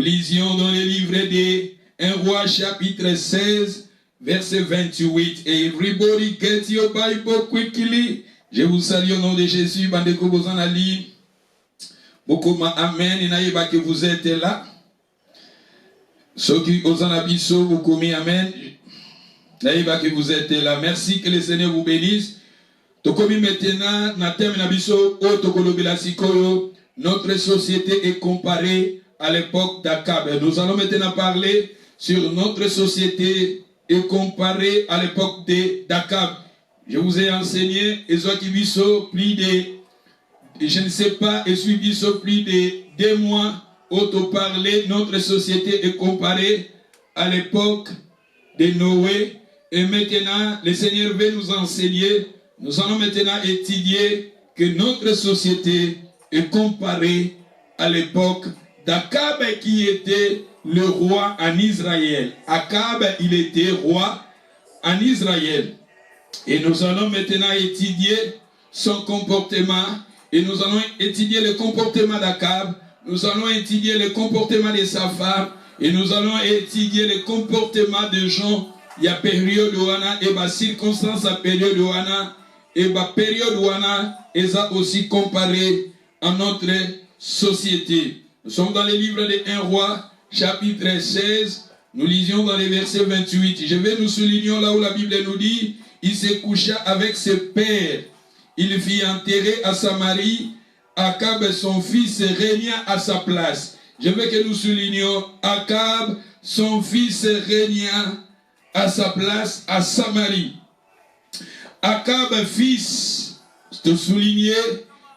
lisions dans les livres des 1 Roi chapitre 16, verset 28. Everybody get your Bible quickly. Je vous salue au nom de Jésus. Bandeko Bozanali. Beaucoup amen. Inaïba que vous êtes là. Ceux qui osent en abisso, vous commis amen. Inaïba que vous êtes là. Merci, que le Seigneur vous bénisse. Tokomi maintenant, na terme nabiso, o tokolobela sikoyo. Notre société est comparée à l'époque d'Akab. Nous allons maintenant parler sur notre société est comparée à l'époque d'Akab. Je vous ai enseigné, Ezoakibiso, plus de, je ne sais pas, Ezoakibiso, plus de 2 mois, auto parler, notre société est comparée à l'époque de Noé. Et maintenant, le Seigneur veut nous enseigner, nous allons maintenant étudier que notre société est comparée à l'époque d'Akab qui était le roi en Israël. Akab, il était roi en Israël. Et nous allons maintenant étudier son comportement. Et nous allons étudier le comportement d'Akab. Nous allons étudier le comportement de sa femme. Et nous allons étudier le comportement de gens. Il y a période où et ma circonstance à période où et ma période où et ça aussi comparé à notre société. Nous sommes dans les livres de 1 Roi, chapitre 16. Nous lisions dans les versets 28. Je vais nous souligner là où la Bible nous dit, il se coucha avec ses pères. Il fit enterrer à Samarie. Akab, son fils, régna à sa place. Je veux que nous soulignions, Akab, son fils, régna à sa place à Samarie. Akab, fils, de souligner,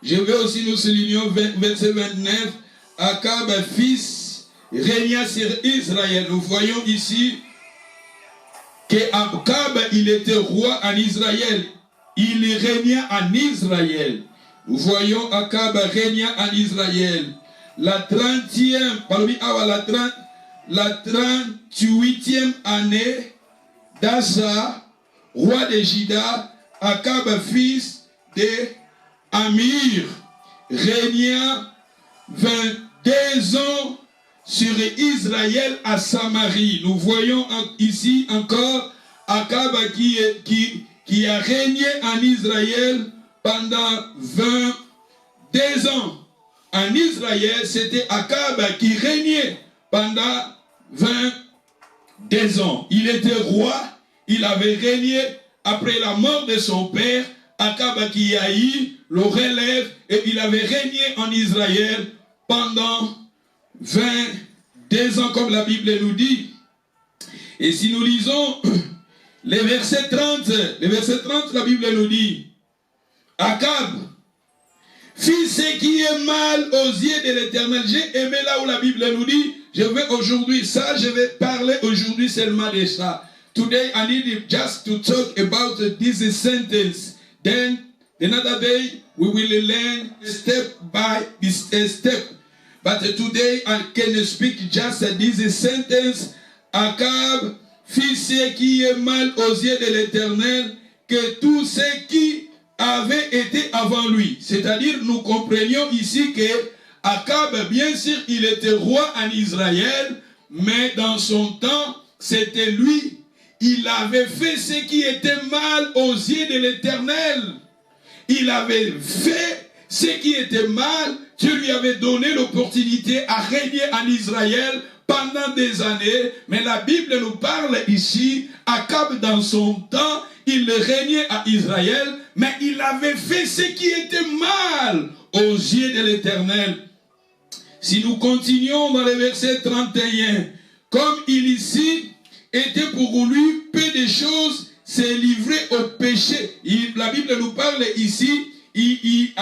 je veux aussi nous souligner, verset 29, Akab, fils, régna sur Israël. Nous voyons ici que Akab, il était roi en Israël. Il régna en Israël. Nous voyons Akab régna en Israël. La 38e année d'Asa, roi de Juda, Akab, fils de Amir, régna 22 ans sur Israël à Samarie. Nous voyons ici encore Akab qui a régné en Israël pendant 22 ans. En Israël, c'était Akab qui régnait pendant 22 ans. Il était roi, il avait régné après la mort de son père. Akab qui a eu le relève et il avait régné en Israël pendant 22 ans comme la Bible nous dit. Et si nous lisons les versets 30, la Bible nous dit, Akab fit ce qui est mal aux yeux de l'Éternel. J'ai aimé là où la Bible nous dit, je vais parler aujourd'hui seulement de ça. Today I need just to talk about this sentence. Then another day we will learn step by step. But today I can speak just this sentence. Akab fit ce qui est mal aux yeux de l'Éternel, que tout ce qui avait été avant lui. C'est-à-dire, nous comprenions ici que Akab, bien sûr, il était roi en Israël, mais dans son temps, c'était lui. Il avait fait ce qui était mal aux yeux de l'Éternel. Il avait fait ce qui était mal. Dieu lui avait donné l'opportunité à régner en Israël pendant des années. Mais la Bible nous parle ici, Akab dans son temps, il régnait à Israël, mais il avait fait ce qui était mal aux yeux de l'Éternel. Si nous continuons dans le verset 31, comme il ici était pour lui peu de choses, s'est livré au péché. La Bible nous parle ici, il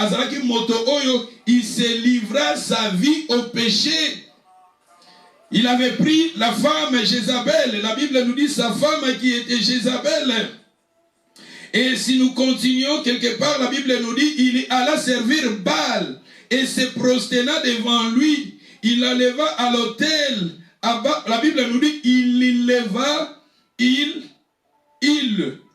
se livra sa vie au péché. Il avait pris la femme Jézabel. La Bible nous dit sa femme qui était Jézabel. Et si nous continuons quelque part, la Bible nous dit il alla servir Baal et se prosterna devant lui. Il la leva à l'autel. La Bible nous dit il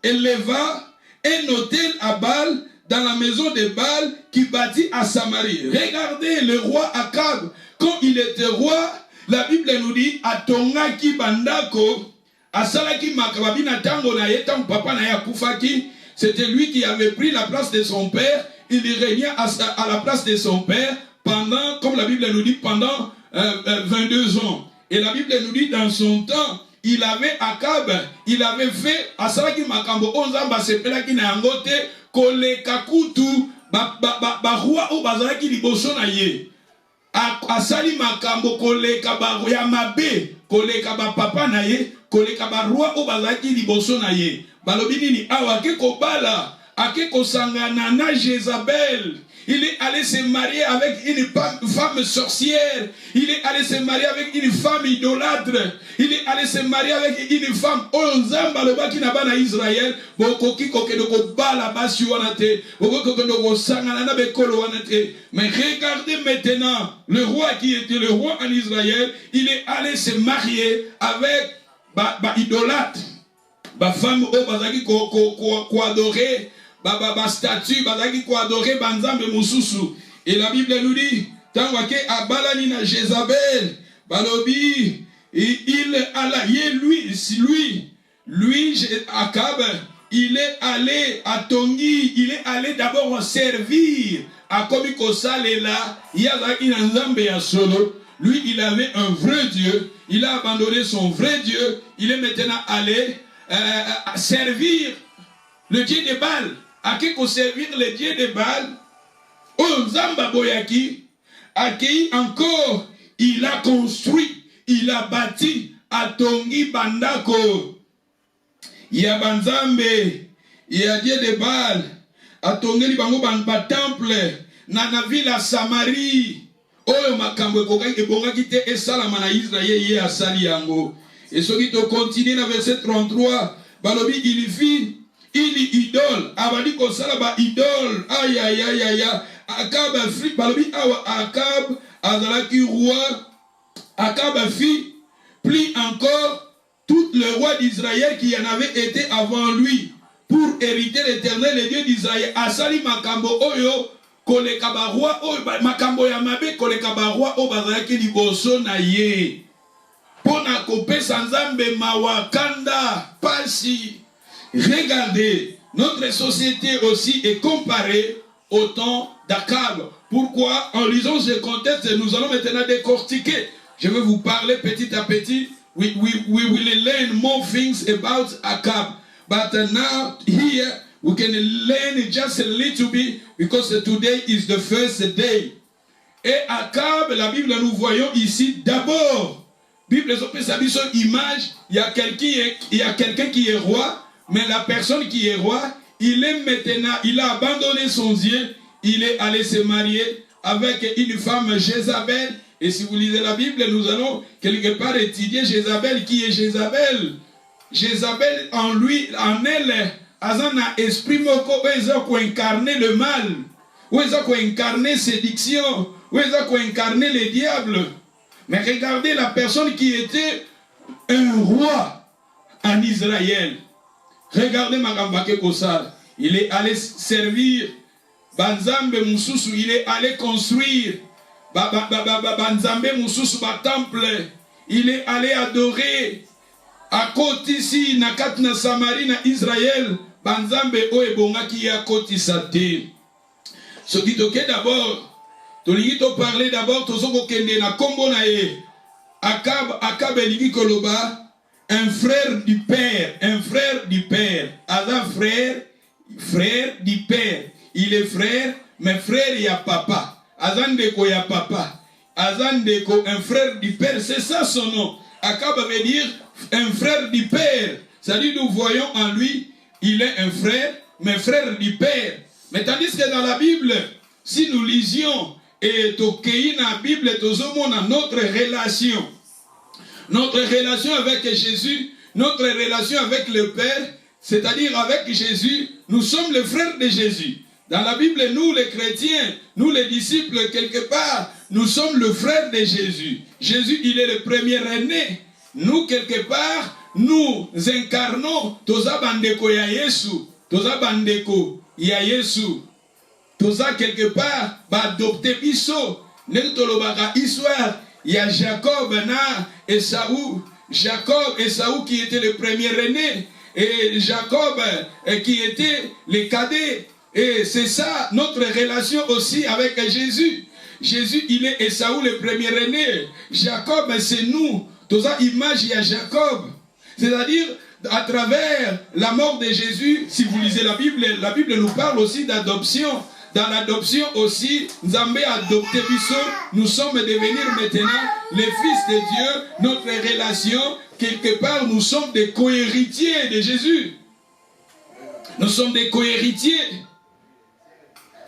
éleva un autel à Baal dans la maison de Baal qui bâtit à Samarie. Regardez le roi Akab, quand il était roi, la Bible nous dit, atongaki bandako, asalaki makababi na tango na ye, tango papa na ya kufaki, c'était lui qui avait pris la place de son père, il régnait à la place de son père pendant, comme la Bible nous dit, pendant 22 ans. Et la Bible nous dit, dans son temps, il avait Akab, il avait fait, asalaki makambo, onzamba sepelaki na yangote, koleka kutu, ba roi o bazalaki liboso na ye. Asali makambo koleka ba ya mabe, koleka ba papa na ye, koleka ba roi o bazalaki liboso na ye. Balobi nini awa ke kobala, ake kosangana na Jézabel. Il est allé se marier avec une femme sorcière. Il est allé se marier avec une femme idolâtre. Il est allé se marier avec une femme onzamba le baki na bana Israël. Bokoki kokedoko bala basi wanate. Bokoki kokedoko sangana na bekolo wanate. Mais regardez maintenant le roi qui était le roi en Israël. Il est allé se marier avec idolâtre. Ba femme o bazaki ko adorer. Ba statue, bazaki ko adorer banzambe mususu. Et la Bible nous dit, tangwake abalani na Jézabel, balobi, il alla, lui, Akab, il est allé à Tongi, il est allé d'abord servir à Komiko Salela, Yazaki Nzambe ya solo. Lui, il avait un vrai Dieu, il a abandonné son vrai Dieu, il est maintenant allé servir le Dieu de Baal. À qui servir le Dieu de Baal, Nzamba Boyaki, à qui encore il a construit, il a bâti à Tongi Bandako. Il y a Banzambe, il y a Dieu de Baal, à Tongi Bango Banba Temple, Nana ville à Samarie. Oh, Makambo Kokai et Bongakite et Salamana Israël, y a Saliango. Et ce qui te continue dans verset 33, Balobi, il fit. Il idole, abadi ko salaba idole, aïe aïe aïe aïe, Akab fit, balobi awa Akab, azalaki roi, Akab fit, plie encore tout le roi d'Israël qui en avait été avant lui, pour hériter l'Éternel, le Dieu d'Israël. Asali makambo oyo, kolekaba roi oyo, makambo yamabe kolekaba roi oyo bazalaki liboso na ye. Pona kope sanzambe mawakanda, pasi. Regardez, notre société aussi est comparée au temps d'Akab. Pourquoi? En lisant ce contexte, nous allons maintenant décortiquer. Je vais vous parler petit à petit. We will learn more things about Akab. But now here we can learn just a little bit because today is the first day. Et Akab, la Bible, nous voyons ici d'abord. Bible, image, il y a quelqu'un qui est roi. Mais la personne qui est roi, il est maintenant, il a abandonné son Dieu, il est allé se marier avec une femme Jézabel. Et si vous lisez la Bible, nous allons quelque part étudier Jézabel. Qui est Jézabel? Jézabel en lui, en elle, azana esprit moko, où est-ce qu'on incarne le mal? Où est-ce qu'on incarne séduction? Où est-ce qu'on incarne les diables? Mais regardez la personne qui était un roi en Israël. Regardez Magambake Kosar, il est allé servir Banzambe Mususu, il est allé construire Banzambe Mususu ba temple, il est allé adorer à côté ici, na Samarie, na Israël, Banzambe Oebonga qui est à côté Sate. Ce qui toque d'abord, Tolito parlait d'abord, Tozoko Kende na Kombo na e, Akab Eligi Koloba. Un frère du père, Ada frère du père. Il est frère, mais frère il y a papa. Azandeko il y a papa. Azandeko, un frère du père, c'est ça son nom. Akab veut dire un frère du père. C'est-à-dire nous voyons en lui, il est un frère, mais frère du père. Mais tandis que dans la Bible, si nous lisions et tokeï dans la Bible, nous avons notre relation. Notre relation avec Jésus, notre relation avec le Père, c'est-à-dire avec Jésus, nous sommes les frères de Jésus. Dans la Bible, nous les chrétiens, nous les disciples, quelque part, nous sommes le frère de Jésus. Jésus, il est le premier né. Nous, quelque part, nous incarnons Toza Bandeko ya Yesu. Toza Bandeko ya Yesu. Toza quelque part, ba adopté biso. Nentolobaka histoire. il y a Jacob, Esaü. Jacob, Esaü qui était le premier aîné, et Jacob qui était le cadet. Et c'est ça notre relation aussi avec Jésus. Jésus, il est Esaü le premier aîné. Jacob, c'est nous. Dans ça, image, il y a Jacob. C'est-à-dire, à travers la mort de Jésus, si vous lisez la Bible nous parle aussi d'adoption. Dans l'adoption aussi, Nzambe a adopté Bisso. Nous sommes devenus maintenant les fils de Dieu. Notre relation, quelque part, nous sommes des co-héritiers de Jésus. Nous sommes des co-héritiers.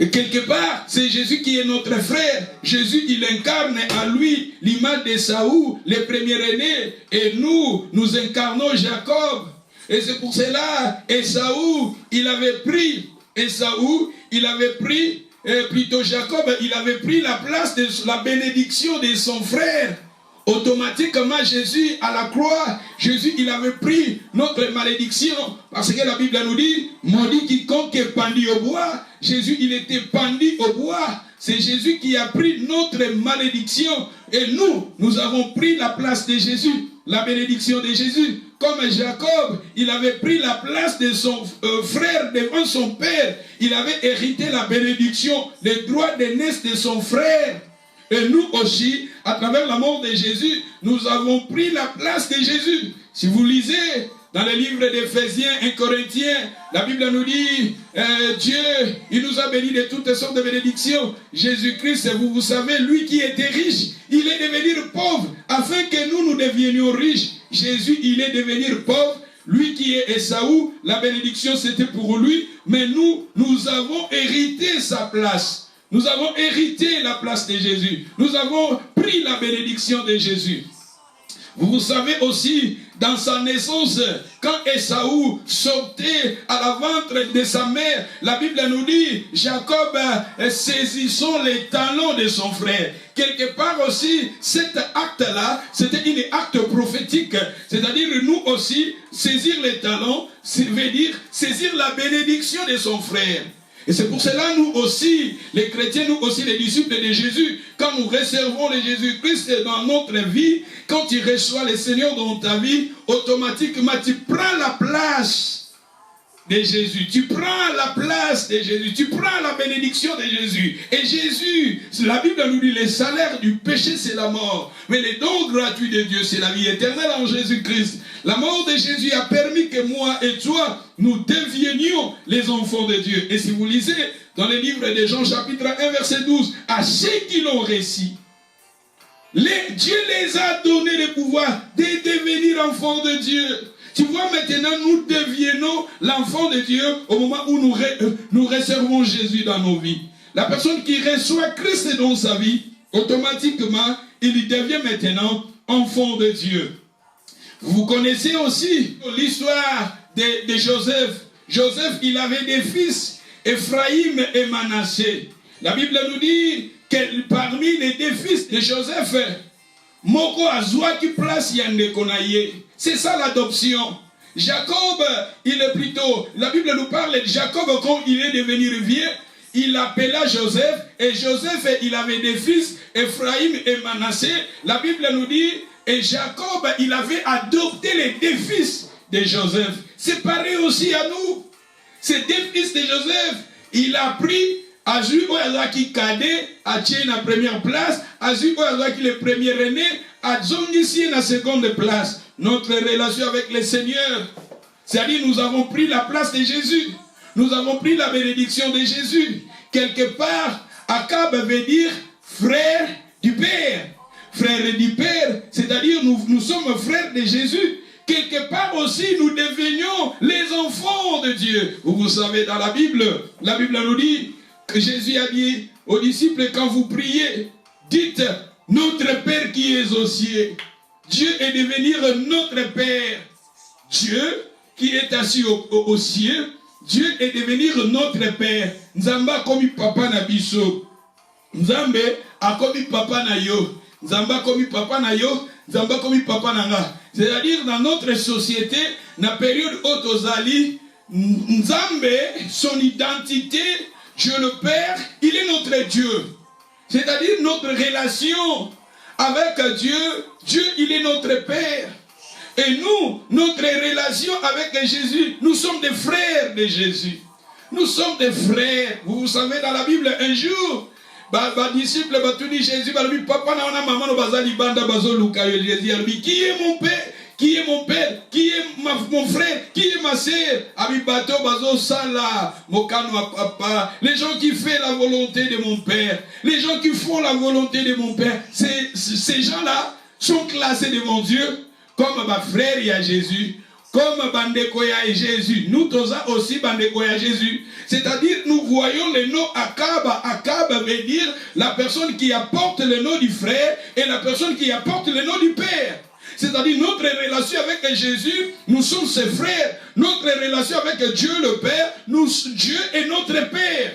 Et quelque part, c'est Jésus qui est notre frère. Jésus, il incarne à lui l'image d'Esaü, le premier aîné. Et nous incarnons Jacob. Et c'est pour cela, Esaü, il avait pris, Jacob, il avait pris la place de la bénédiction de son frère. Automatiquement, Jésus, à la croix, Jésus, il avait pris notre malédiction. Parce que la Bible nous dit, maudit quiconque est pendu au bois. Jésus, il était pendu au bois. C'est Jésus qui a pris notre malédiction. Et nous avons pris la place de Jésus. La bénédiction de Jésus. Comme Jacob, il avait pris la place de son frère devant son père. Il avait hérité la bénédiction, les droits d'aînesse de son frère. Et nous aussi, à travers la mort de Jésus, nous avons pris la place de Jésus. Si vous lisez dans le livre d'Éphésiens, 1 Corinthiens, la Bible nous dit, Dieu, il nous a bénis de toutes sortes de bénédictions. Jésus-Christ, vous savez, lui qui était riche, il est devenu pauvre, afin que nous devenions riches. Jésus, il est devenu pauvre. Lui qui est Esaü, la bénédiction c'était pour lui, mais nous avons hérité sa place. Nous avons hérité la place de Jésus. Nous avons pris la bénédiction de Jésus. Vous savez aussi, dans sa naissance, quand Esaü sortait à la ventre de sa mère, la Bible nous dit, Jacob saisissant les talons de son frère. Quelque part aussi, cet acte-là, c'était un acte prophétique. C'est-à-dire, nous aussi, saisir les talons, ça veut dire saisir la bénédiction de son frère. Et c'est pour cela, nous aussi, les chrétiens, nous aussi, les disciples de Jésus, quand nous recevons le Jésus-Christ dans notre vie, quand tu reçois le Seigneur dans ta vie, automatiquement, tu prends la place de Jésus. Tu prends la place de Jésus. Tu prends la bénédiction de Jésus. Et Jésus, la Bible nous dit, le salaire du péché, c'est la mort. Mais le don gratuit de Dieu, c'est la vie éternelle en Jésus-Christ. La mort de Jésus a permis que moi et toi, nous devenions les enfants de Dieu. Et si vous lisez dans le livre de Jean chapitre 1 verset 12, à ceux qui l'ont reçu, Dieu les a donné le pouvoir de devenir enfants de Dieu. Tu vois, maintenant, nous devenons l'enfant de Dieu au moment où nous recevons Jésus dans nos vies. La personne qui reçoit Christ dans sa vie, automatiquement, il devient maintenant enfant de Dieu. Vous connaissez aussi l'histoire de Joseph. Joseph, il avait des fils, Ephraïm et Manassé. La Bible nous dit que parmi les deux fils de Joseph, Moko Azwa qui place Yande Konaye. C'est ça l'adoption. Jacob, il est plutôt, la Bible nous parle de Jacob quand il est devenu vieux, il appela Joseph, et Joseph, il avait des fils, Ephraïm et Manassé. La Bible nous dit, et Jacob, il avait adopté les deux fils de Joseph. C'est pareil aussi à nous. Ces deux fils de Joseph, il a pris Azu Oazaki Kade, a tient la première place, Azu Oazaki le premier aîné, a Zongissi la seconde place. Notre relation avec le Seigneur, c'est-à-dire nous avons pris la place de Jésus. Nous avons pris la bénédiction de Jésus. Quelque part, Akab veut dire frère du Père. Frère du Père, c'est-à-dire nous sommes frères de Jésus. Quelque part aussi, nous devenions les enfants de Dieu. Vous savez, dans la Bible nous dit que Jésus a dit aux disciples, quand vous priez, dites, notre Père qui est aux cieux. Dieu est devenu notre Père. Dieu qui est assis aux cieux, Dieu est devenu notre Père. Nzamba komi papa na biso. Nzambe a komi papa na yo. Nzamba komi papa na yo. Nzamba komi papa na nga. C'est-à-dire dans notre société, na période Otozali, Nzambe, son identité, Dieu le Père, il est notre Dieu. C'est-à-dire notre relation avec Dieu, Dieu il est notre Père. Et nous, notre relation avec Jésus, nous sommes des frères de Jésus. Nous sommes des frères. Vous savez, dans la Bible, un jour, disciple, tout dit Jésus, papa, maman, Jésus, qui est mon Père? Qui est mon père? Qui est mon frère? Qui est ma sœur? Les gens qui font la volonté de mon père. Les gens qui font la volonté de mon père. Ces gens-là sont classés devant Dieu comme ma frère, il y a Jésus. Comme Bandekoya et Jésus. Nous tous aussi Bandekoya Jésus. C'est-à-dire, nous voyons le nom Akab. Akab veut dire la personne qui apporte le nom du frère et la personne qui apporte le nom du père. C'est-à-dire notre relation avec Jésus, nous sommes ses frères. Notre relation avec Dieu le Père, Dieu est notre Père.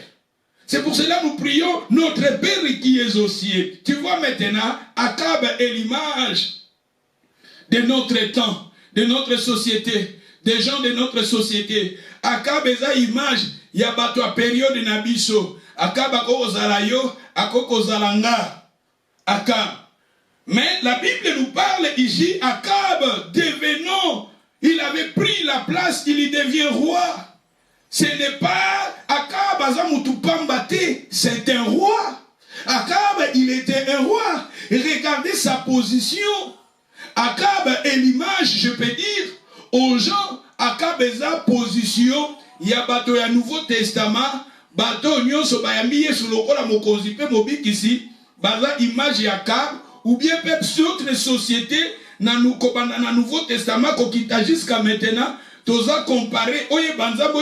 C'est pour cela que nous prions notre Père qui est aux cieux. Tu vois maintenant, Akab est l'image de notre temps, de notre société, des gens de notre société. Akab est l'image, il y a une période de Nabiso. Akab a kozalayo, akokozalanga. Akab. Mais la Bible nous parle ici, Akab devenant, il avait pris la place, il devient roi. Ce n'est pas Akab Azamutupambate, c'est un roi. Akab, il était un roi. Regardez sa position. Akab est l'image, je peux dire, aux gens, Akab est sa position. Il y a bateau, il y a Nouveau Testament, bateau, nyonso bayambiye sur le roi la mokonzi pe mobik ici, baza image Akab. Ou bien peut d'autres sociétés dans le Nouveau Testament qui jusqu'à maintenant, tous à comparer, oye banza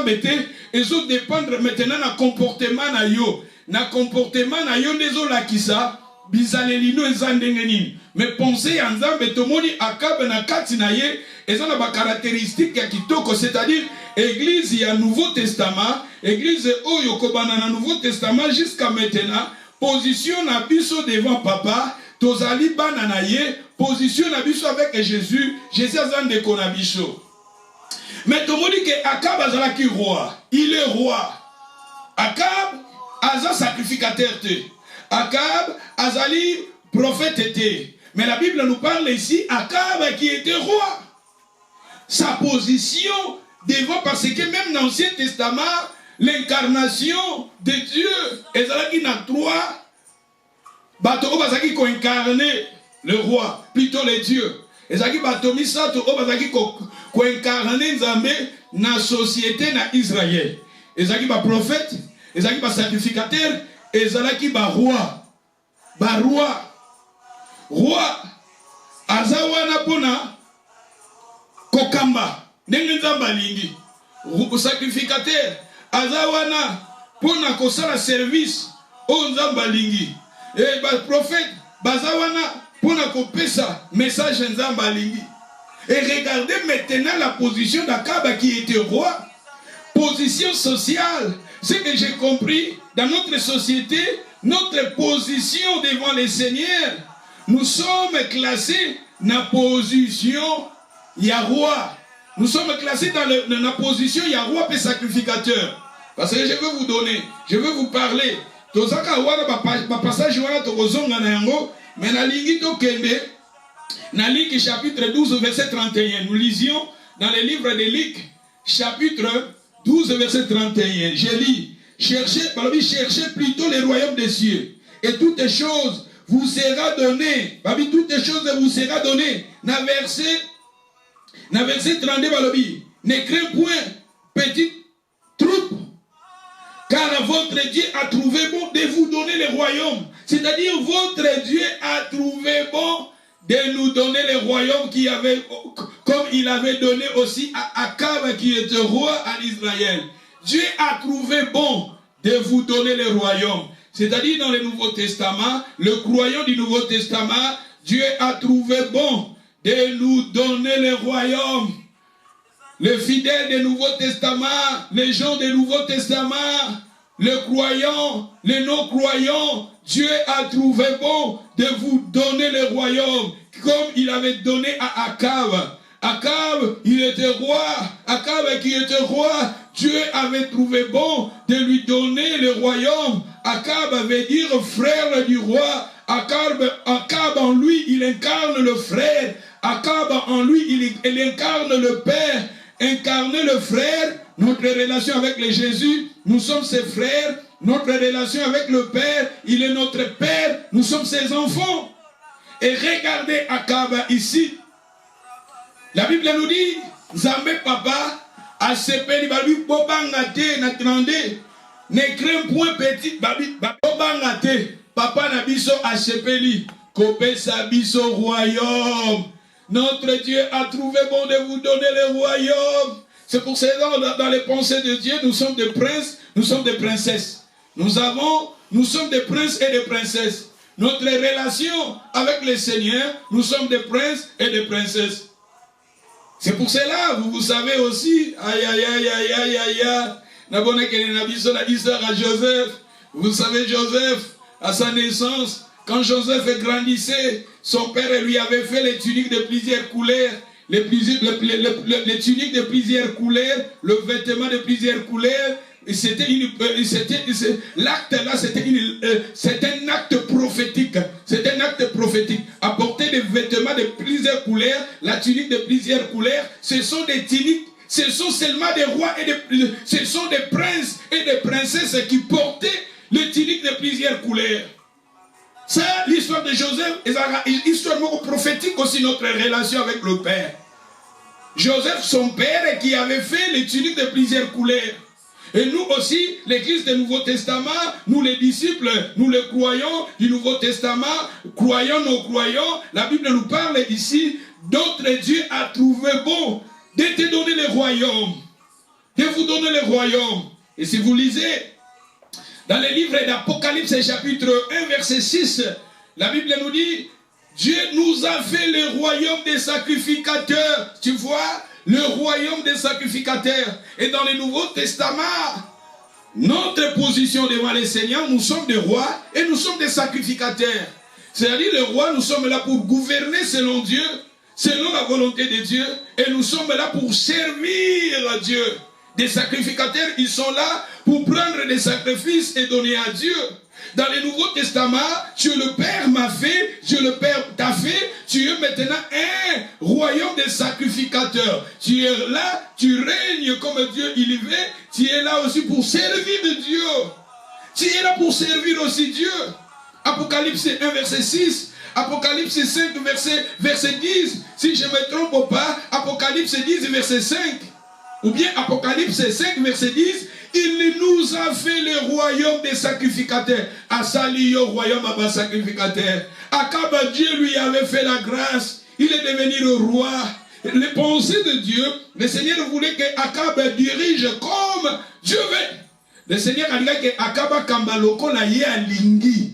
mette, et ça dépendre maintenant du comportement na yo. Na comportement na yo nezo la kisa, bizalelino ezandengenini. Mais pensez en Nzambe tomoni Akab na kati na ye, ezana ba caractéristique ya kitoko, c'est-à-dire église ya Nouveau Testament, église oyo kobana na Nouveau Testament jusqu'à maintenant, position na biso devant papa. Tozali bananaye, position na biso avec Jésus, Jésus a zande konabiso. Mais tout le monde dit que Akab azalaki roi, il est roi. Akab aza sacrificateur te. Akab azali prophète te. Mais la Bible nous parle ici, Akab qui était roi. Sa position devant, parce que même dans l'Ancien Testament, l'incarnation de Dieu, ezalaki na trois. Bato bazaki ko incarner le roi, plutôt les dieux. Ezaki bato misato bazaki ko incarner Nzambe na société na Israël. Ezaki ba prophète, ezaki ba sacrificateur, ezalaki ba roi. Ba roi. Roi azawana pona kokamba. Ndenge Nzamba lingi. Sacrificateur azawana pona kosala service o Nzamba lingi. Et le prophète, Bazawana, pour kopesa message Nzamba lingi. Et regardez maintenant la position d'Akab qui était roi. Position sociale. Ce que j'ai compris, dans notre société, notre position devant les seigneurs, nous sommes classés dans la position ya roi. Nous sommes classés dans la position ya roi et sacrificateur. Parce que je veux vous donner, je veux vous parler. Tozaka wana ba passage wana tokozonga na yango, mais na lingi to kende na Luc chapitre 12 verset 31. Nous lisions dans le livre de Luc chapitre 12 verset 31. Je lis, cherchez plutôt le royaume des cieux et toutes choses vous sera donné. Babi toutes choses vous sera donné. Na verset 32 balobi, ne crains point petite troupe. Car votre Dieu a trouvé bon de vous donner le royaume. C'est-à-dire, votre Dieu a trouvé bon de nous donner le royaume qui avait, comme il avait donné aussi à Akab qui était roi en Israël. Dieu a trouvé bon de vous donner le royaume. C'est-à-dire, dans le Nouveau Testament, le croyant du Nouveau Testament, Dieu a trouvé bon de nous donner le royaume. Les fidèles du Nouveau Testament, les gens du Nouveau Testament, les croyants, les non-croyants, Dieu a trouvé bon de vous donner le royaume, comme il avait donné à Akab. Akab, il était roi. Akab qui était roi, Dieu avait trouvé bon de lui donner le royaume. Akab veut dire frère du roi. Akab en lui, il incarne le frère. Akab en lui, il incarne le père. Incarner le frère, notre relation avec le Jésus, nous sommes ses frères. Notre relation avec le père, il est notre père. Nous sommes ses enfants. Et regardez Akab ici. La Bible nous dit, Zambé papa, a sepeli babi bobangate na trande, ne crains point petit babi bobangate, papa na biso a sepeli, kopé sa biso royaume. Notre Dieu a trouvé bon de vous donner le royaume. C'est pour cela dans les pensées de Dieu, nous sommes des princes, nous sommes des princesses. Nous sommes des princes et des princesses. Notre relation avec le Seigneur, nous sommes des princes et des princesses. C'est pour cela, vous savez aussi, l'histoire à Joseph. Vous savez, Joseph, à sa naissance, quand Joseph grandissait, son père lui avait fait les tuniques de plusieurs couleurs, les tuniques de plusieurs couleurs, le vêtement de plusieurs couleurs. L'acte là, c'est un acte prophétique. C'est un acte prophétique. Apporter des vêtements de plusieurs couleurs, la tunique de plusieurs couleurs, ce sont des tuniques. Ce sont seulement des rois et ce sont des princes et des princesses qui portaient les tuniques de plusieurs couleurs. Ça, l'histoire de Joseph, est une histoire prophétique aussi, notre relation avec le Père. Joseph, son père, qui avait fait les tuniques de plusieurs couleurs. Et nous aussi, l'église du Nouveau Testament, nous les disciples, nous les croyants du Nouveau Testament, croyants, non croyants, la Bible nous parle ici, d'autres Dieu a trouvé bon de te donner le royaume, de vous donner le royaume. Et si vous lisez dans le livre d'Apocalypse chapitre 1 verset 6, la Bible nous dit, Dieu nous a fait le royaume des sacrificateurs, tu vois, le royaume des sacrificateurs. Et dans le Nouveau Testament, notre position devant le Seigneur, nous sommes des rois et nous sommes des sacrificateurs. C'est-à-dire, les rois, nous sommes là pour gouverner selon Dieu, selon la volonté de Dieu, et nous sommes là pour servir Dieu. Des sacrificateurs, ils sont là pour prendre des sacrifices et donner à Dieu. Dans le Nouveau Testament, Dieu le Père m'a fait, Dieu le Père t'a fait, tu es maintenant un royaume de sacrificateurs. Tu es là, tu règnes comme Dieu il y veut, tu es là aussi pour servir de Dieu. Tu es là pour servir aussi Dieu. Apocalypse 1 verset 6, Apocalypse 5 verset 10, si je ne me trompe pas, Apocalypse 10 verset 5, ou bien Apocalypse 5 verset 10, il nous a fait le royaume des sacrificateurs. Asali au royaume des sacrificateurs. Akab, Dieu lui avait fait la grâce. Il est devenu le roi. Les pensées de Dieu, le Seigneur voulait que Akab dirige comme Dieu veut. Le Seigneur a dit que Akab kambaloko la ye alingi.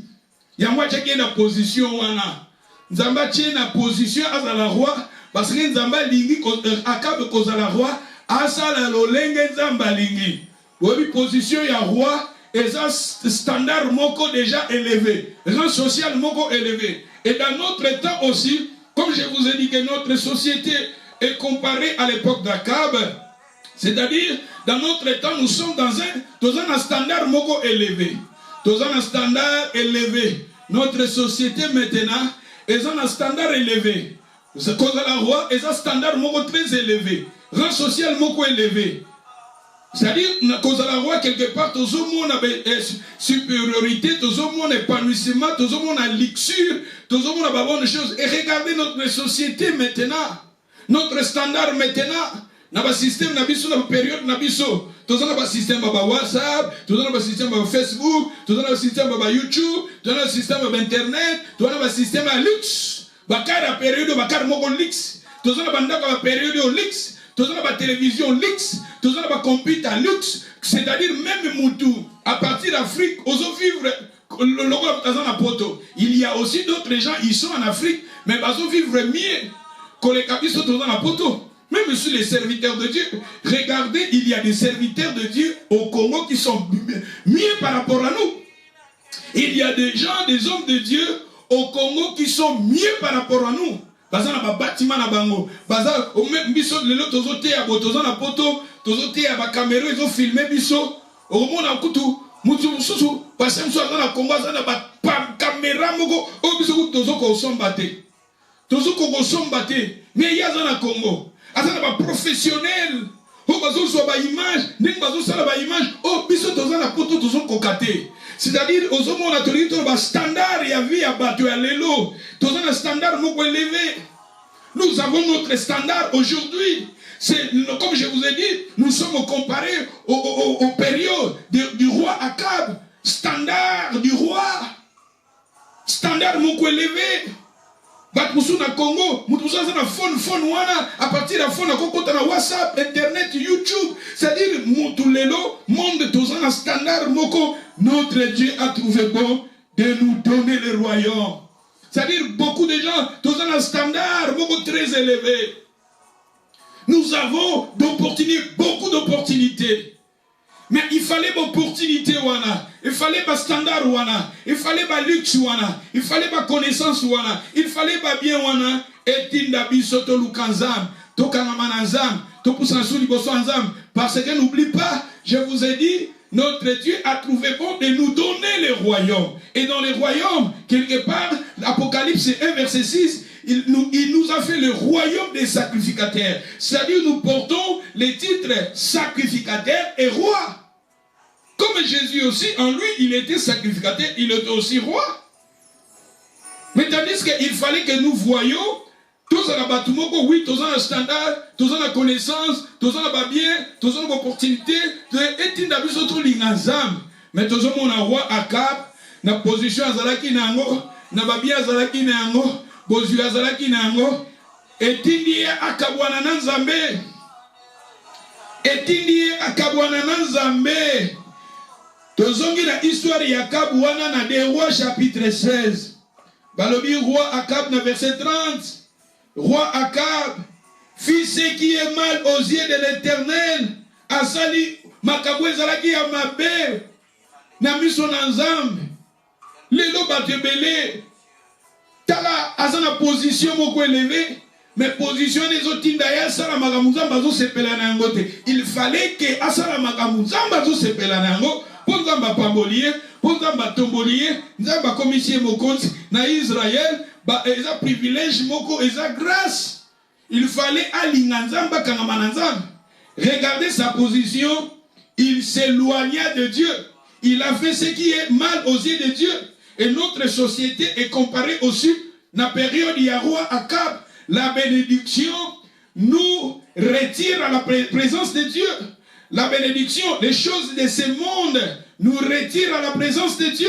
Yamwa tcheke na position wana. Nzamba tche na position azala roi. Parce que Nzamba lingi Akab kozala roi. Asala lolenge Nzamba lingi. Oui, position ya roi, et ça standard moko déjà élevé, rang social moko élevé. Et dans notre temps aussi, comme je vous ai dit que notre société est comparée à l'époque d'Akab, c'est-à-dire dans notre temps nous sommes dans un standard moko élevé. Dans un standard élevé. Notre société maintenant est dans un standard élevé. C'est cause de la roi est un standard moko très élevé, rang social moko élevé. C'est-à-dire, cause de la roi, quelque part, tout le monde a supériorité, tout le monde a épanouissement, tout le monde a luxure, tout le monde a bonne chose. Et regardez notre société maintenant, notre standard maintenant. Dans le système, dans la période, tout le monde a un système de WhatsApp, tout le monde a un système de Facebook, tout le monde a un système de YouTube, tout le monde a un système d'Internet, tout le monde a un système de luxe. Bakar la période, bakar moko luxe. Tout le monde a une période de luxe. Tous la télévision luxe, tous la computer luxe, c'est-à-dire même Moutou, à partir d'Afrique, vivre il y a aussi d'autres gens, ils sont en Afrique, mais ils vivre mieux que les cabis sont dans la poto. Même sur les serviteurs de Dieu, regardez, il y a des serviteurs de Dieu au Congo qui sont mieux par rapport à nous. Il y a des gens, des hommes de Dieu au Congo qui sont mieux par rapport à nous. Baza na bâtiment na bango, baza au même biso lelo tozote ya botoza na poto, tozote ya ba caméra ils ont filmé biso, au moment na kutu, mutu mususu, parce que nous sommes dans la Congo, ça na ba caméra caméra moko obiso tozoko sombate. Tozoko sombate. Mais yaza na Congo. Azana ba professionnel. O bazo so ba image, ning bazo sala ba image, o biso tozana poto tozoko kate. C'est-à-dire aux hommes on a tenu ba standard ya vie ya bato ya lelo. Tozana standard moko élevé. Nous avons notre standard aujourd'hui. C'est, comme je vous ai dit, nous sommes comparés aux périodes du roi Akab. Standard du roi. Standard moko élevé. Batmusu na Congo, mutusa na phone wana, à partir de phone na kokota na WhatsApp, Internet, YouTube. C'est-à-dire, mutulelo, monde toza na standard moko. Notre Dieu a trouvé bon de nous donner le royaume. C'est-à-dire, beaucoup de gens, toza na standard moko très élevé. Nous avons beaucoup d'opportunités. Mais il fallait l'opportunité wana, il fallait le standard wana, il fallait le luxe wana, il fallait la connaissance wana, il fallait le bien wana. Et tinda bisoto lukanzam, tokangamanazam, topusansu libosanzam. Parce que n'oublie pas, je vous ai dit, notre Dieu a trouvé bon de nous donner les royaumes. Et dans les royaumes, quelque part, l'Apocalypse 1 verset 6, il nous a fait le royaume des sacrificateurs. C'est-à-dire nous portons les titres sacrificateur et roi. Comme Jésus aussi, en lui, il était sacrificateur, il était aussi roi. Mais tandis qu'il fallait que nous voyions, tous à la batumoko, oui, tous à la standard, tous à la connaissance, tous à la bien, tous à l'opportunité, et il n'a plus autre lingazam. Mais tous à mon roi Akab, na position azalaki nango, na babia azalaki nango, bozu azalaki nango, etindi akabwana na Nzambe. Etindi akabwana na Nzambe. Tozongi la histoire ya Akab wana na des rois chapitre 16. Balobi roi Akab na verset 30. Roi Akab fit ce qui est mal aux yeux de l'Éternel. Asali makabwe zalaki ya mabe na miso na Nzambe. Lelo batebele tala azana position moko élevé. Mais position des autres tinda sala magamuza bazo sepela na ngote. Il fallait que asala magamuza bazo sepela na ngo pour Nzamba pambolier, pour Nzamba tombolier, Nzamba commissaire mokonzi na Israël, ba eza privilège moko eza grâce. Il fallait alinga Nzamba kangamana Nzamba. Regardez sa position, il s'éloigna de Dieu. Il a fait ce qui est mal aux yeux de Dieu. Et notre société est comparée aussi dans la période du roi Akab. La bénédiction nous retire à la présence de Dieu. La bénédiction, les choses de ce monde nous retirent à la présence de Dieu.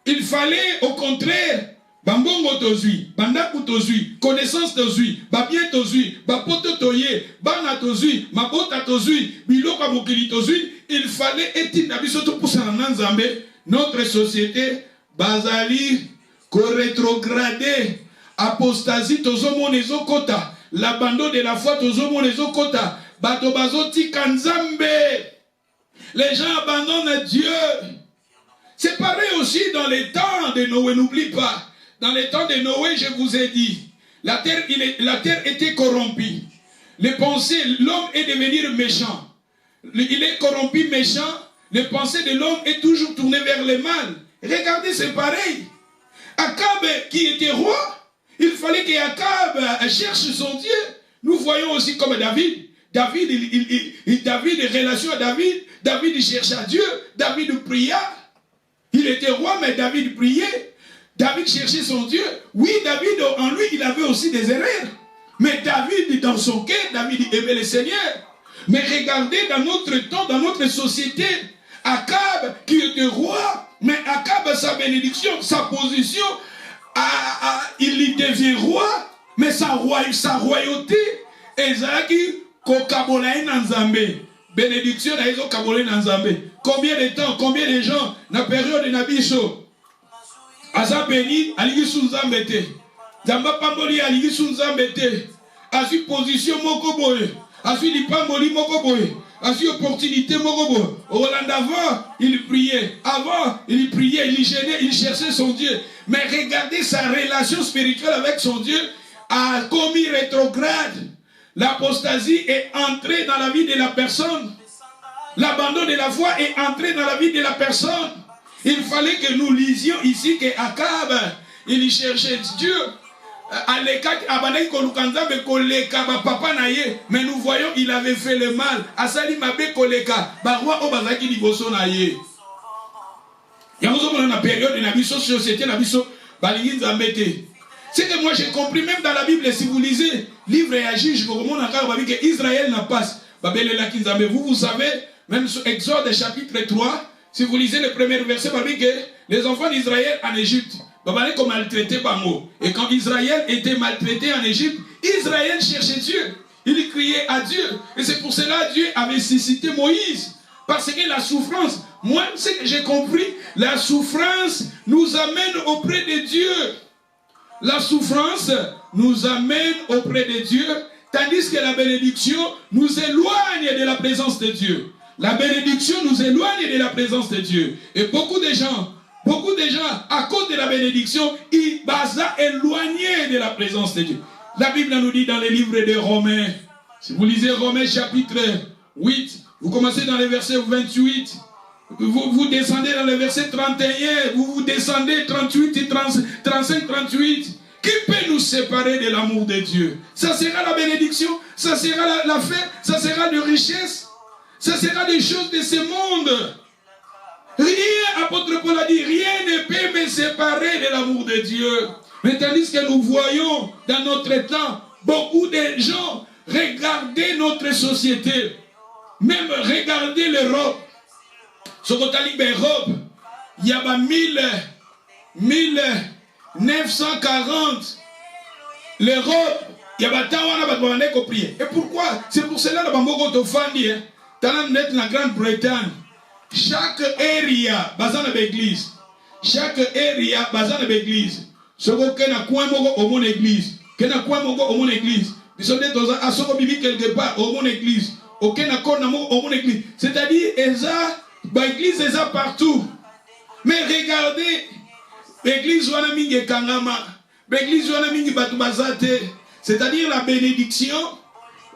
Il fallait au contraire, bambongo tozui, bandaku tozui, connaissance tozui, babien tozui, bapoto toye, bana tozui, mabota tozui, biloka mokili tozui. Il fallait etina bisoto poussana Nzambe. Notre société bazali ko rétrogradé. Apostasie tozomon ezokota, l'abandon de la foi tozomon ezokota, bato bazoti kanzambe. Les gens abandonnent Dieu. C'est pareil aussi dans les temps de Noé, n'oublie pas. Dans les temps de Noé, je vous ai dit, la terre était corrompue. Les pensées, l'homme est devenu méchant. Il est corrompu, méchant. Les pensées de l'homme est toujours tournées vers le mal. Regardez, c'est pareil. Akab qui était roi, il fallait qu'Akab cherche son Dieu. Nous voyons aussi comme David. David, relation à David. David chercha Dieu. David pria. Il était roi, mais David priait. David cherchait son Dieu. Oui, David, en lui, il avait aussi des erreurs. Mais David, dans son cœur, David aimait le Seigneur. Mais regardez dans notre temps, dans notre société, Akab qui était roi, mais Akab, sa bénédiction, sa position, il devient roi, mais sa royauté, ezalaki kokabolaye na Nzambe. Bénédiction na ezo kabolaye na Nzambe. Combien de temps, combien de gens, na période na biso, aza béni, alingi su Nzambe te. Nzamba pamboli alingi su Nzambe te. Azui position moko boye, azui lipamboli moko boye. Azui opportunité moko boye. Roland avant, il priait. Avant, il priait, il gênait, il cherchait son Dieu. Mais regardez sa relation spirituelle avec son Dieu a commis rétrograde. L'apostasie est entrée dans la vie de la personne. L'abandon de la foi est entré dans la vie de la personne. Il fallait que nous lisions ici que Akab, il cherchait Dieu. Mais nous voyons il avait fait le mal. Asali mabe koleka barwa obazaki liboso na ye. Yango na période na biso société na biso balingi nzambe te. C'est que moi j'ai compris même dans la Bible si vous lisez livre et Juge vous remonte encore babi que Israël n'a pas babelela ki nzambe. Vous savez même sur Exode chapitre 3 si vous lisez le premier verset babi que les enfants d'Israël en Égypte maltraité bango. Et quand Israël était maltraité en Égypte, Israël cherchait Dieu. Il criait à Dieu. Et c'est pour cela que Dieu avait suscité Moïse. Parce que la souffrance, moi, ce que j'ai compris, la souffrance nous amène auprès de Dieu. La souffrance nous amène auprès de Dieu, tandis que la bénédiction nous éloigne de la présence de Dieu. La bénédiction nous éloigne de la présence de Dieu. Et beaucoup de gens, à cause de la bénédiction, ils sont éloignés de la présence de Dieu. La Bible nous dit dans les livres de Romains, si vous lisez Romains chapitre 8, vous commencez dans le verset 28, vous descendez dans le verset 31, vous descendez 38 et 35, 38. Qui peut nous séparer de l'amour de Dieu? Ça sera la bénédiction, ça sera la fête, ça sera de richesse, ça sera des choses de ce monde. Rien, apôtre Paul a dit, rien ne peut me séparer de l'amour de Dieu. Mais tandis que nous voyons dans notre temps, beaucoup de gens regarder notre société, même regarder l'Europe. Ce qu'on a dit, l'Europe, il y a 1940, l'Europe, il y a des prier. Et pourquoi? C'est pour cela que la Grande-Bretagne, chaque area, bazana l'église. Chaque area, bazana l'église. Ce qu'on a quoi au mon église. Qu'on a quoi au mon église. Ils sont dans un assaut biblique quelque part au mon église. Aucun accord au mon église. C'est-à-dire, l'église est là partout. Mais regardez, l'église wana mingi kangama, l'église wana mingi batubazate. C'est-à-dire la bénédiction,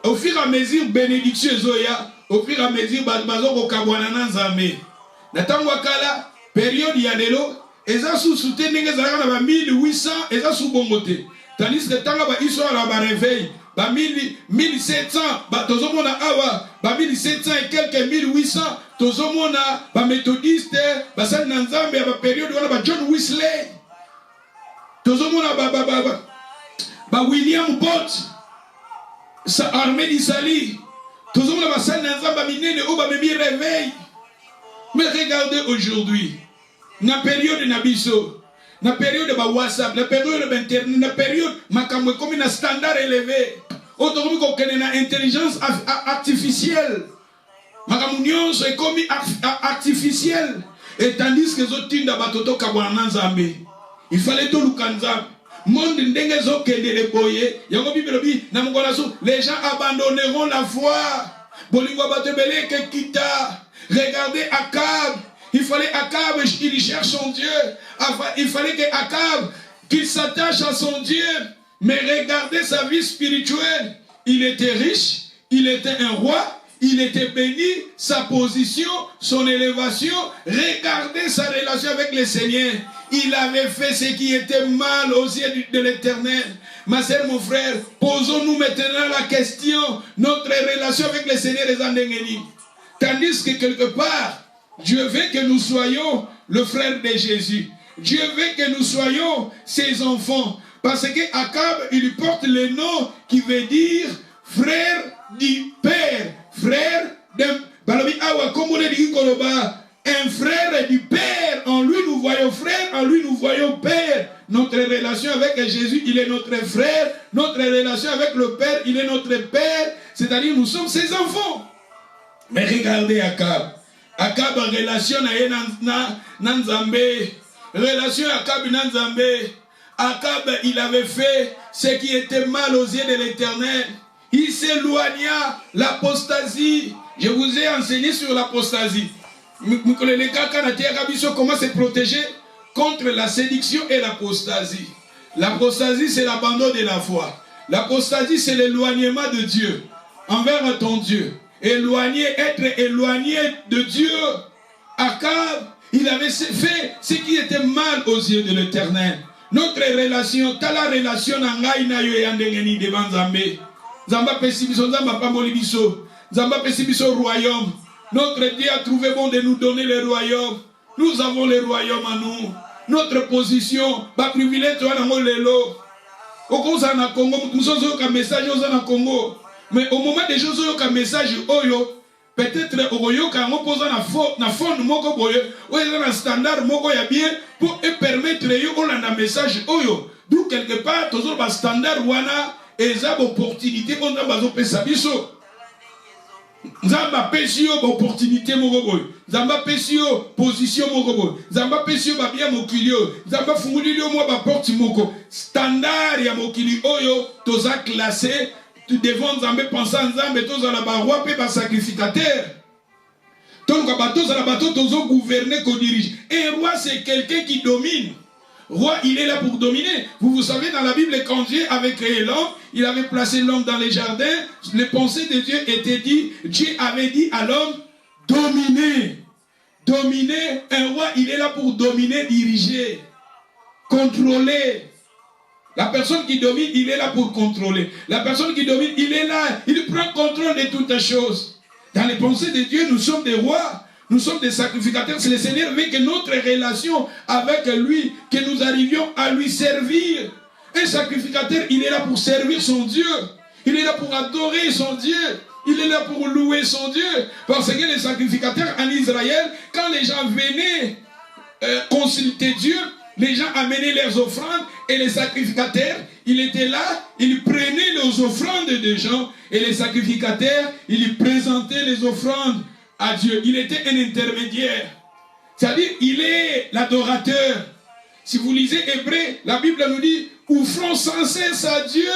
au fur et à mesure, bénédiction zoya. Au fur et à mesure, bazo kabwana nzambe. Na tango kala période ya lelo, eza sous soutenu ngezaka na 1800, eza sous bongote. Tandis que tango ba histoire ba réveil, ba 1700, ba tozomona awa, ba 1700 et quelques 1800, tozomona ba méthodiste, ba sali na nzambe ya ba période wana ba John Wesley. Tozomona ba William Bott, sa armée d'Israël. Mais regardez aujourd'hui, la période Nabiso, la période de WhatsApp, la période d'Internet, la période comme un standard élevé, autour de l'intelligence artificielle, Makamunion est comme artificielle, et tandis que les autres tinda batoto kabwana nzambe, il fallait tout le kanzam. Monde ndengezo kende le boye yango bible bi na mongona so les gens abandonneront la foi bolingo batebele ke kita. Regardez Akab, il fallait Akab il cherche son Dieu, il fallait que Akab qu'il s'attache à son Dieu. Mais regardez sa vie spirituelle, il était riche, il était un roi, il était béni, sa position, son élévation. Regardez sa relation avec le Seigneur. Il avait fait ce qui était mal aux yeux de l'Éternel. Ma sœur, mon frère, posons-nous maintenant la question, notre relation avec le Seigneur est en déngénie. Tandis que quelque part, Dieu veut que nous soyons le frère de Jésus. Dieu veut que nous soyons ses enfants. Parce que Akab, il porte le nom qui veut dire frère du Père. Frère de un frère du Père. En lui nous voyons frère, en lui nous voyons Père. Notre relation avec Jésus, il est notre frère. Notre relation avec le Père, il est notre Père. C'est-à-dire nous sommes ses enfants. Mais regardez Akab. Akab en relation avec Nanzambe. Relation Akab Nanzambe. Akab, il avait fait ce qui était mal aux yeux de l'Éternel. Il s'éloigna, l'apostasie. Je vous ai enseigné sur l'apostasie. Comment se protéger contre la séduction et l'apostasie. L'apostasie, c'est l'abandon de la foi. L'apostasie, c'est l'éloignement de Dieu envers ton Dieu. Être éloigné de Dieu. Akab, Il avait fait ce qui était mal aux yeux de l'Éternel. Notre relation, t'as la relation nangai na yo yandengeni devant Zambé. Zamba pesibiso, Zamba pambolibiso. Zamba pesibiso royaume. Notre Dieu a trouvé bon de nous donner le royaume. Nous avons le royaume à nous. Notre position, ba privilège toi nango lelo. Okoza na Congo, nous avons un message au Congo. Mais au moment des choses, un message oyo, peut-être oyo quand on pose na fond moko boye, oyo na standard moko ya bien pour permettre yo un message oyo. D'où quelque part toujours ba standard wana ezab opportunité on a bazo pesa biso. Zamba pesio opportunité moko boye. Zamba pesio position moko boye. Zamba pesio ba bien mokilio. Zamba fungulilio mo ba porte moko. Standard ya mokili oyo toza classé devant Zambé pensant Zambé toza la ba roi pe ba sacrificateur. Donc toza la bateau tozo gouverner ko dirige. Un roi c'est quelqu'un qui domine. Roi, il est là pour dominer. Vous savez, dans la Bible, quand Dieu avait créé l'homme, il avait placé l'homme dans les jardins. Les pensées de Dieu étaient dites. Dieu avait dit à l'homme, dominer. Dominer. Un roi, il est là pour dominer, diriger, contrôler. La personne qui domine, il est là pour contrôler. La personne qui domine, il est là. Il prend contrôle de toutes les choses. Dans les pensées de Dieu, nous sommes des rois. Nous sommes des sacrificateurs. C'est le Seigneur veut que notre relation avec lui, que nous arrivions à lui servir. Un sacrificateur, il est là pour servir son Dieu. Il est là pour adorer son Dieu. Il est là pour louer son Dieu. Parce que les sacrificateurs en Israël, quand les gens venaient consulter Dieu, les gens amenaient leurs offrandes et les sacrificateurs, il était là, il prenait les offrandes des gens et les sacrificateurs, ils présentaient les offrandes à Dieu. Il était un intermédiaire. C'est-à-dire, il est l'adorateur. Si vous lisez Hébreu, la Bible nous dit, offrons sans cesse à Dieu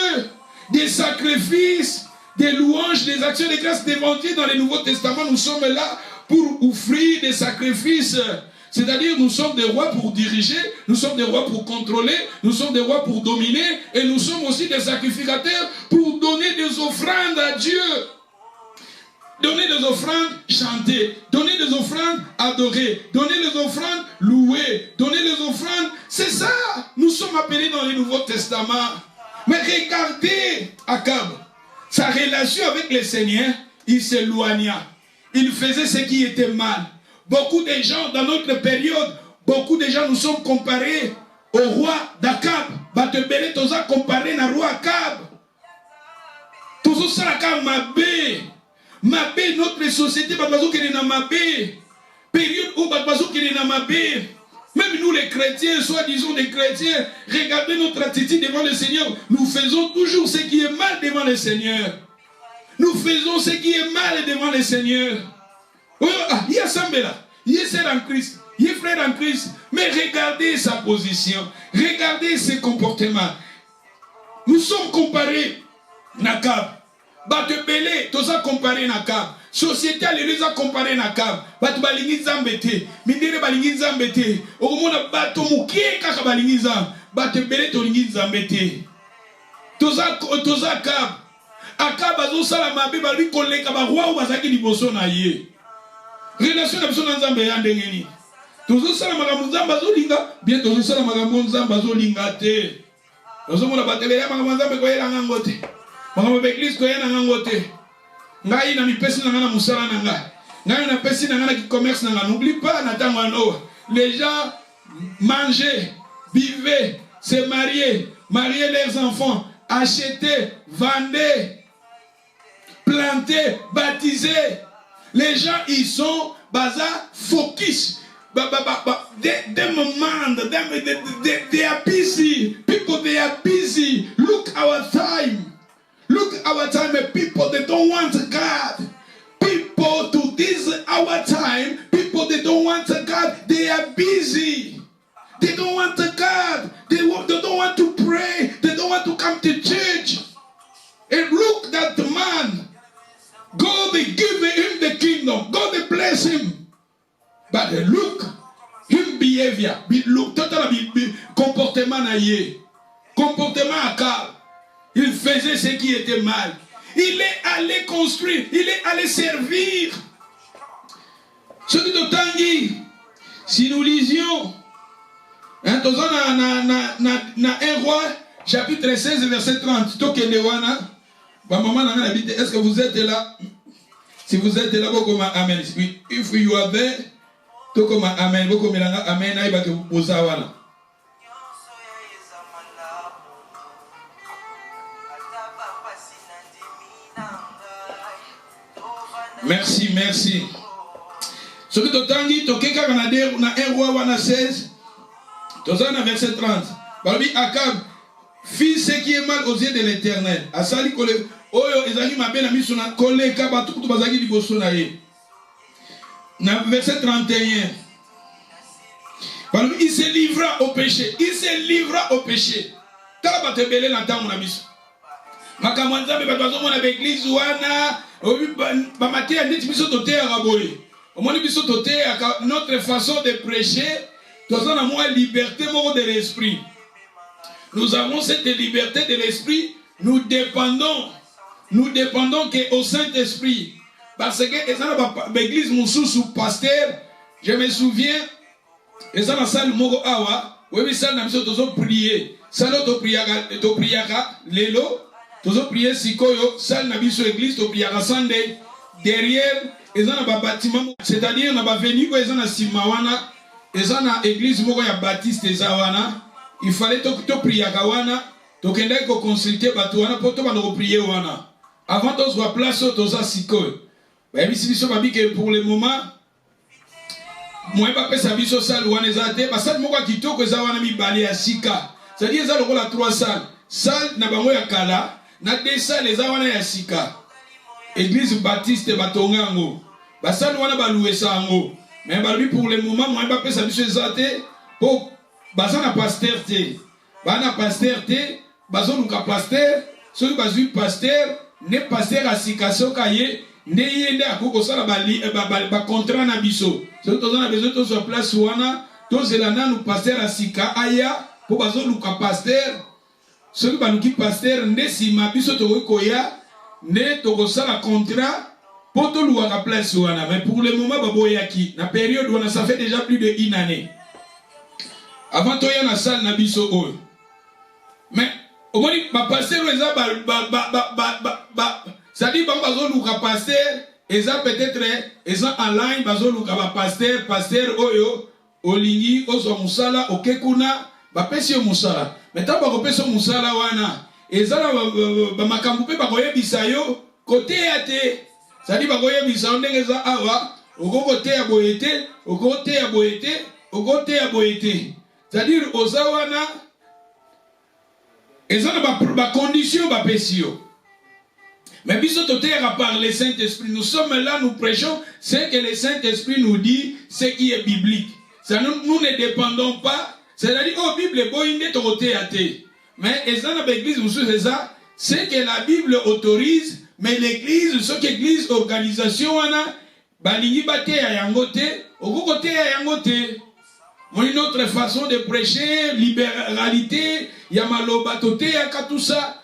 des sacrifices, des louanges, des actions de grâce devant Dieu. Dans le Nouveau Testament, nous sommes là pour offrir des sacrifices. C'est-à-dire, nous sommes des rois pour diriger, nous sommes des rois pour contrôler, nous sommes des rois pour dominer, et nous sommes aussi des sacrificateurs pour donner des offrandes à Dieu. Donner des offrandes, chanter. Donner des offrandes, adorer. Donner des offrandes, louer. Donner des offrandes, c'est ça. Nous sommes appelés dans le Nouveau Testament. Mais regardez Akab. Sa relation avec le Seigneur, il s'éloigna. Il faisait ce qui était mal. Beaucoup de gens, dans notre période, beaucoup de gens nous sommes comparés au roi d'Akab. Batebele toza comparé au roi Akab. Tozo salaka mabe. Mabé, notre société, période où même nous les chrétiens, soi-disant des chrétiens, regardez notre attitude devant le Seigneur. Nous faisons toujours ce qui est mal devant le Seigneur. Nous faisons ce qui est mal devant le Seigneur. Il y a Sambela, il y a sœur en Christ, il y a frère en Christ. Mais regardez sa position, regardez ses comportements. Nous sommes comparés à Akab. Batebele, toza comparé na Akab. Société alléluia comparé na Akab. Batu balingi nzambete, mindere balingi nzambete. Okomona bato mukie kaka balingi nzambe. Batebele tolingi nzambete. Toza Akab. Akab azo sala mabe bali koleka ba roi ou bazaki liboso na ye. Relation na biso na nzambe ya ndengeni. Tozo sala makambo nzambe azo linga, bien tozo sala makambo nzambe azo linga te. Tozo mona batebele ya makambo nzambe ko yela ngote. Makambo l'église ko yana ngango te. Ngai na mipesi na ngana musala na ngai. Ngai na pesi na ngana ki commerce na ngana. N'oublie pas na tango ano. Les gens mangeaient, vivaient, se mariaient, mariaient leurs enfants, achetaient, vendaient, plantaient, baptisaient. Les gens ils sont baza focus. They are busy. People they are busy. Look our time. Look our time, people they don't want God. People to this our time, people they don't want God. They are busy. They don't want God. They don't want to pray. They don't want to come to church. And look at the man. God they give him the kingdom. God they bless him. But look, him behavior, look, totalement comportement naïe, comportement à Akab. Il faisait ce qui était mal. Il est allé construire. Il est allé servir. Ce qui de Tanguy, Si nous lisions, hein, na 1 Roi, chapitre 16, verset 30, est-ce que vous êtes là? Si vous êtes là, vous comme amen. If you are there, tout comme amen. Vous comme amen, aïe, que vous posez voilà. Merci, merci. Ce que tu as dit, tu as 1 Roi 16, tu as verset 30. Barbi Akab, fit ce qui est mal aux yeux de l'Éternel. Asali kole, oyo ezali mabe na miso na kole kaba tout bazaki liboso na ye. Na verset 31. Barbi il se livra au péché. Il se livra au péché. Tala batebele na tango na miso. Makambo nzambe bato bazomona ba église wana, ba matia nditi biso toteya raboye. Omoni biso toteya notre façon de prêcher, toza na moi liberté moko de l'esprit. Nous avons cette liberté de l'esprit, nous dépendons qu'au Saint-Esprit. Parce que l'église Moussou pasteur, je me souviens, et ça dans la salle Moko Awa, oui, ça n'a pas prié. Ça n'a pas prié, Lélo, tozo prié Sikoyo, ça n'a pas église, to prié Sande, derrière, et ça n'a pas bâtiment, c'est-à-dire, on a venu, et ça n'a Simawana, et ça n'a église Moko ya Baptiste et Zawana. Il fallait que prier à Wana, que consulter Batouana pour te prier Wana. Avant de se place au Tosa Sikoy. Pour le moment, moi je ne sais pas si je salle ou anezate, parce que moi qui toko zawana mi bali à Sika. C'est-à-dire ça le la 3 salles. Salle na bango ya kala, na 2 salles les zawana ya Sika. Église Baptiste Batongango. Ba salle wana ba louer ça ngo. Mais bali pour le moment moi je ne sais pas si je zate pour bazana pasteur te bana pasteur te bazonuka pasteur soki bazui pasteur ne pasteur asika soka ye ne yende akoko sala ba contrat na biso soki tozana besoin to sur place wana tozela nanu pasteur asika aya po bazonuka pasteur soki banuki pasteur nde sima biso tokoya ne tokosala contrat po toluwaka place wana. Mais pour le moment baboyaki na période wana ça fait déjà plus de 1 année. Avant toi, il y a une salle na biso oyo. Mais au moins, ma pasteur, ça dit, bazo luka pasteur, et ça peut-être, et ça en ligne, bazo luka pasteur oyo, olingi, ozo musala, okekuna, bapesi musala. Mais tant bako pesi musala wana, et ça ba makambupe bakoye bisayo, côté ate, ça dit bakoye bisayo ndenge za awa, oko côté ya boyete, oko côté ya boyete, oko côté ya boyete. C'est-à-dire, aux Zawana, ils ont des conditions, des pesio. Mais bisous par le Saint-Esprit. Nous sommes là, nous prêchons ce que le Saint-Esprit nous dit, ce qui est biblique. Ça, nous ne dépendons pas. C'est-à-dire, oh, Bible est bonne, mais ils ont des églises, c'est ça. Ce que la Bible autorise, mais l'église, ce que l'église organisation, balingi bate ya yangote, okokote ya yangote. Une autre façon de prêcher, libéralité, yamaloba tote yaka tout ça.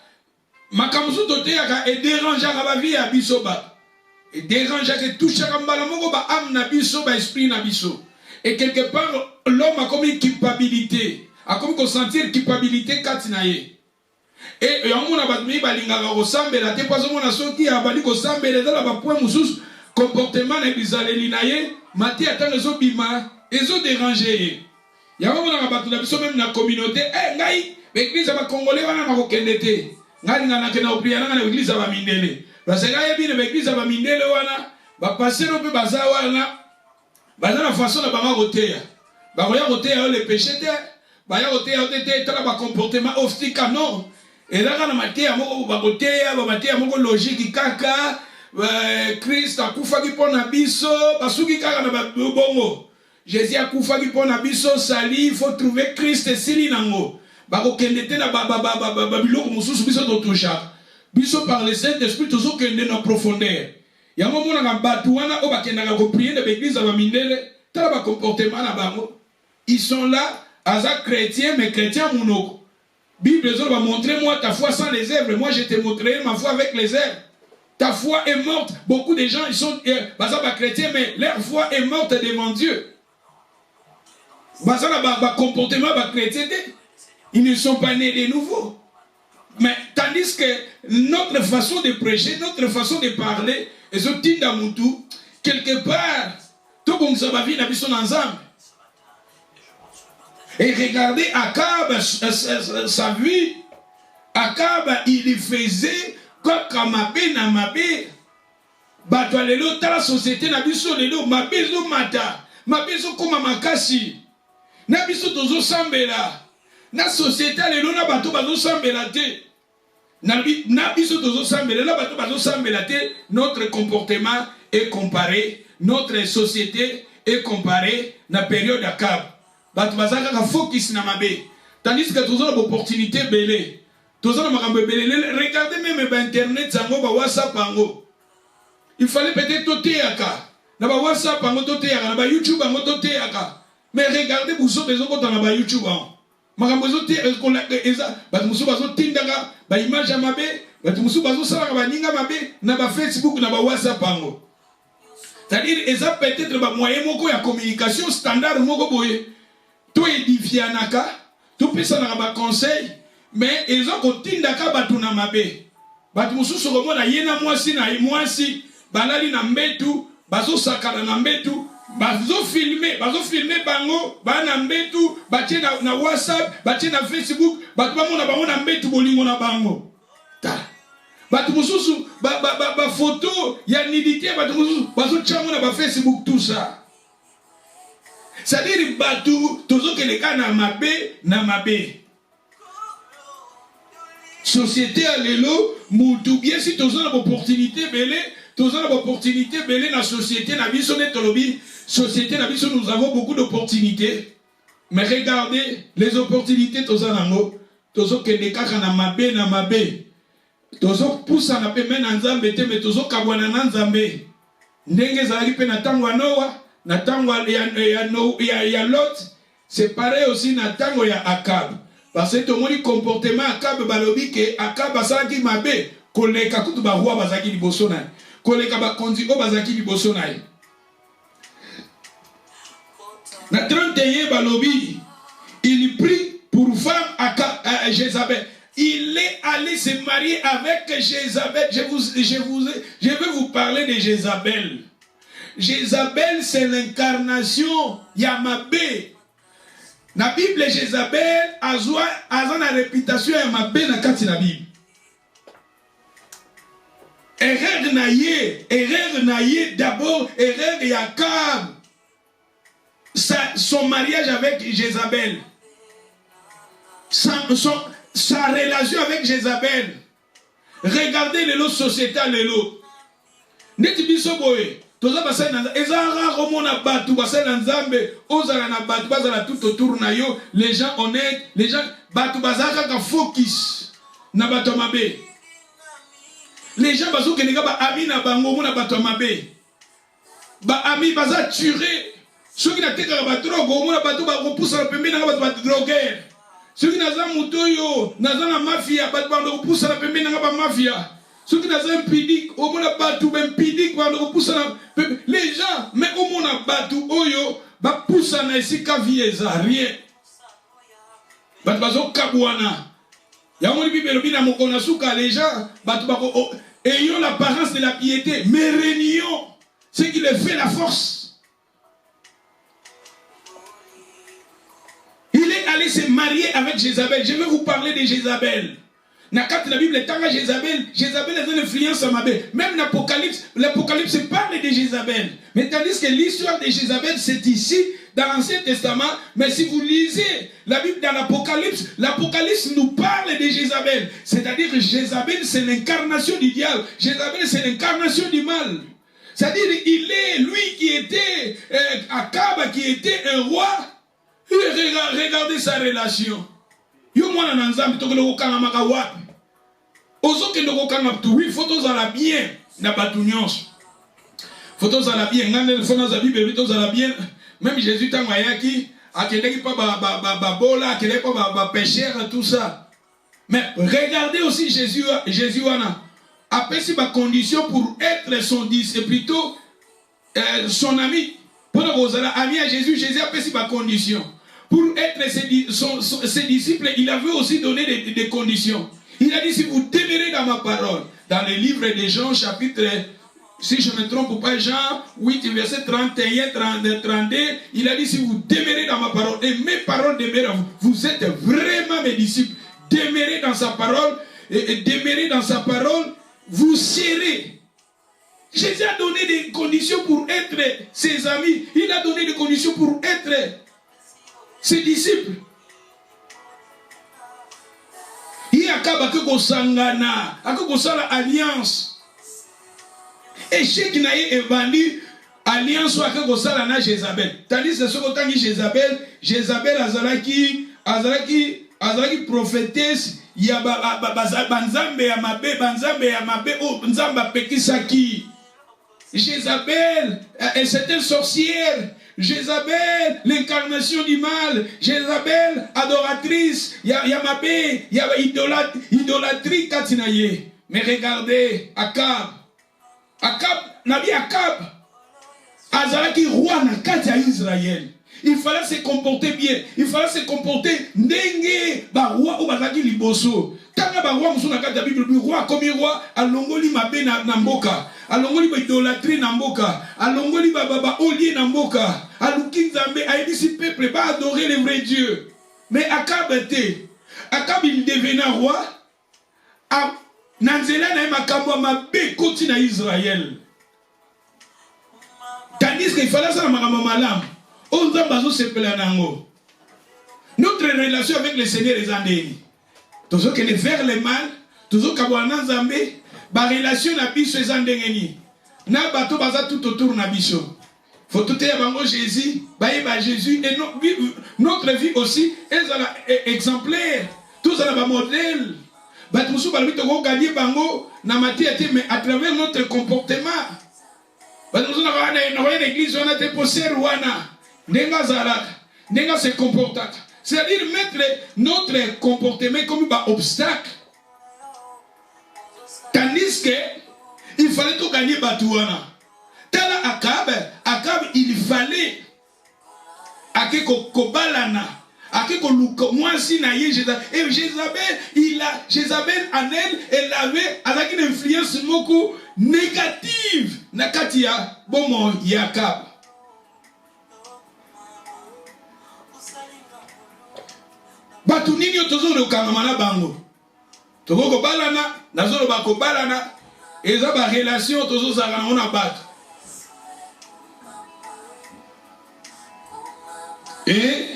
Makamsu tote yaka et dérange la vie à bisoba. Et dérange que tout chaque mbalamongo ba âme na biso ba esprit na biso. Et quelque part l'homme a comme une culpabilité, a comme qu'on sentir culpabilité katinaye. Et yamuna batmi balinga rosambe la te pas on a sorti a bali ko sambe les dans la point musus comportement na bizaleli naye, mati atanga zo bima. Ils ont dérangé. Il y a un moment où même dans la communauté, l'église va congolais, on aokendete. Ngai ngana kena opria na l'église va mindele. Parce que ngai bien l'église va mindele wana, ba passer au peu baza wana. Baza la façon de bama roteya. Ba roya roteya le péché te, ba ya roteya te tala ba comportement oftika non. Et là kana matia moko ba roteya, ba matia moko logique kaka, Christ akufa ki pona biso, basuki kaka na ba bongo. Jésus a koufaki pour nabiso sali, il faut trouver Christ sili nango. Bako kendete na babiloko mususu biso to toucha. Biso par le Saint-Esprit toujours kende na profondeur. Yango mona na batu wana o bakenda ko prier de l'église aba mindele, tala ba comportement na bango. Ils sont là, aza chrétien mais chrétien monoko. Bible va montrer moi ta foi sans les œuvres, moi je te montrerai ma foi avec les œuvres. Ta foi est morte. Beaucoup de gens ils sont chrétiens mais leur foi est morte devant Dieu. comportement chrétien, ils ne sont pas nés de nouveau. Mais tandis que notre façon de prêcher, notre façon de parler, quelque part, tout le monde va vivre ensemble. Et regardez Akab, sa vie. Akab, il faisait quoi Kamabé na mabé. Bato lelo tala société na biso lelo mabezo mata. Mabezo koma makasi. Na biso tozo sambela. Na société lelo na bato bazo sambela te. Na biso tozo sambela na bato bazo sambela te. Notre comportement est comparé. Notre société est comparée na période Akab. Bato bazaka ka focus na mabé. Tandis que tozo l'opportunité belé. Regardez même Internet, WhatsApp. Il fallait peut-être totéaka. Na WhatsApp, na YouTube, mais regardez, vous avez besoin de YouTube. Facebook, na WhatsApp. C'est-à-dire, ils ont peut-être un moyen de communication standard. Tout édifié, tout peut s'en conseil. Mais ils ont continué à batuna mabe. Batumusu sokomo na yena mwasi na mwasi balali na mbetu bazo sakana na mbetu bazo filmer bango bana mbetu batie na WhatsApp batie na Facebook batu bamona bango na mbetu bolingo na bango. Ta batumusu ba photo ya nudité batumusu bazo chango na ba Facebook tout ça. C'est-à-dire batu tozo keleka na mabe. Société à l'élo, moutou bien si tu as l'opportunité belé, dans la société, société nous avons beaucoup d'opportunités. Mais regardez les opportunités tozo keleka na mabe. Tozo poussa na pe men nzambe te mais tozo kabwana na nzambe. Ndenge zalaki pe na tango Noa, na tango ya Lot, c'est pareil aussi na tango ya Akab. Parce que tout le monde comportement Akab balobi ke Akab basaki mabe koleka kutu ba roi bazaki liboso na koleka ba konzi o bazaki liboso na na 31 balobi il prit pour femme à Jézabel. Il est allé se marier avec Jézabel. Je vais vous parler de Jézabel. Jézabel c'est l'incarnation Yamabé. La Bible, Jézabel a une réputation à ma peine à kati la Bible. Erreur naïe, d'abord, erreur de Akab. Son mariage avec Jézabel. Sa relation avec Jézabel. Regardez les lots sociétales, les lots. N'est-ce pas boé? Toza basana ezara romona batu basana nzambe ozala na batu bazala tout autour na yo les gens honnêtes les gens batu bazaka ka focus na batu mabe les gens bazo keneka ba ami na bango mona batu mabe ba ami baza tuer ceux qui na teka ba drogue mona batu ba repousser pembe na batu droguer ceux qui na za mutoyo na za na mafia batu ba repousser pembe na ba mafia. Ceux qui n'ont pas impidique, au monde batou, impidique, les gens, mais au monde batou, oyo, ba poussa na ici kavieza, rien. Batou kabouana. Ya mon bible bina mokona souka les gens, batou bako, ayant l'apparence de la piété, mais réunions ce qui les fait la force. Il est allé se marier avec Jézabel. Je vais vous parler de Jézabel. Na la Bible est à Jézabel a une influence à Mabé. Même l'Apocalypse parle de Jézabel. Mais tandis que l'histoire de Jézabel, c'est ici, dans l'Ancien Testament. Mais si vous lisez la Bible dans l'Apocalypse nous parle de Jézabel. C'est-à-dire que Jézabel, c'est l'incarnation du diable. Jézabel, c'est l'incarnation du mal. C'est-à-dire, il est lui qui était Akab, qui était un roi. Regardez sa relation. Yo mwana na nzambe tokele kokanga maka wapi ozoke ndoko kanga tu oui photos à la bien na batu nyonso photos à la bien ngane photos za bible photos à la bien même Jésus tango ayaki akendeki pa ba bola akendeki pa ba pécheur tout ça mais regardez aussi Jésus wana apesi ba condition pour être son disciple plutôt son ami pour ozala ami à Jésus apesi ba condition pour être ses disciples, il avait aussi donné des conditions. Il a dit, si vous demeurez dans ma parole, dans le livre de Jean, chapitre, si je ne me trompe pas, Jean 8, verset 31, 32, il a dit, si vous demeurez dans ma parole, et mes paroles demeurent en vous, vous êtes vraiment mes disciples. Demeurez dans sa parole, et demeurez dans sa parole, vous serez. Jésus a donné des conditions pour être ses amis. Il a donné des conditions pour être ses disciples. Il y a alliance. Et ceux qui n'ont pas vendu alliance ou à Jézabel. Tandis que ce qu'on dit Jézabel, Jézabel azalaki prophétesse, il y a banzambe ya mabe o nzamba pekisaki. Jézabel, c'est une sorcière. Jézabel, l'incarnation du mal. Jézabel, adoratrice. Il y a mabé, il y a idolâtrie katinaye. Mais regardez, Akab, Nabi Akab, azalaki roi na kati ya Israël. Il fallait se comporter bien. Il fallait se comporter ndenge ba roi ou bazaki liboso. Tanga ba roi musu na kati ya Bible, roi comme roi alongoli mabe na mboka. Alongoli ba idolâtrie na mboka. Alongoli ba olie na mboka. Aluki Nzambe a dit si peuple va adorer le vrai Dieu. Mais Akab était. Akab il devenait roi. Nanzela na makambo mabe koti na Israël. Tandis qu'il fallait ça na makambo malam. Notre relation avec le Seigneur est endénie. Toujours que vers le mal, toujours que la relation na biso est endénie. Na bato baza tout autour na biso. Faut tout bango Jésus, ba Jésus et notre vie aussi est exemplaire. Tout ça na modèle. Bato musu ba bito ko gagner bango na matière mais à travers notre comportement. Bato musu na l'église on a été posé wana. Nenga se comporte. C'est-à-dire mettre notre comportement comme un obstacle. Tandis que il fallait tout gagner Batouana. Tala Akab, il fallait Akeko Kobalana, Akeko Lukomwasi na Jézabel. Et Jézabel en elle avait avec une influence beaucoup négative. Nakatia Bomo Yakab. Batu nini tozo le kangamana bango. Togo ko balana, nazolo ba ko balana, eza ba relation tozo zala on a batu. Et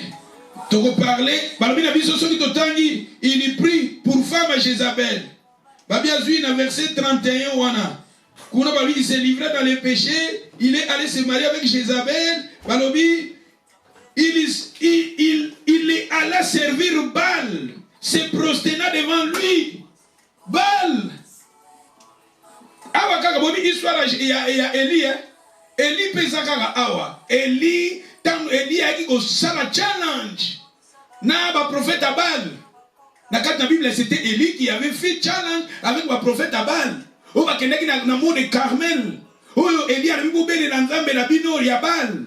togo parler, parmi la biso soki totangi, il prie pour femme à Jézabel. Babia zui na verset 31 wana. Kuna babi il s'est livré dans les péchés, il est allé se marier avec Jézabel, balobi il est allé servir Baal, se prosterna devant lui. Baal. Awa kaka bobi histoire ya Eli Eli pesa kaka awa. Eli a dit ko sala challenge. Na ba prophète Baal. Na kati na Bible c'était Eli qui avait fait challenge avec ba prophète Baal. O ba kendaki na mont de Carmel. Oyo Eli a bibo bele na Nzambe na bino ya Baal.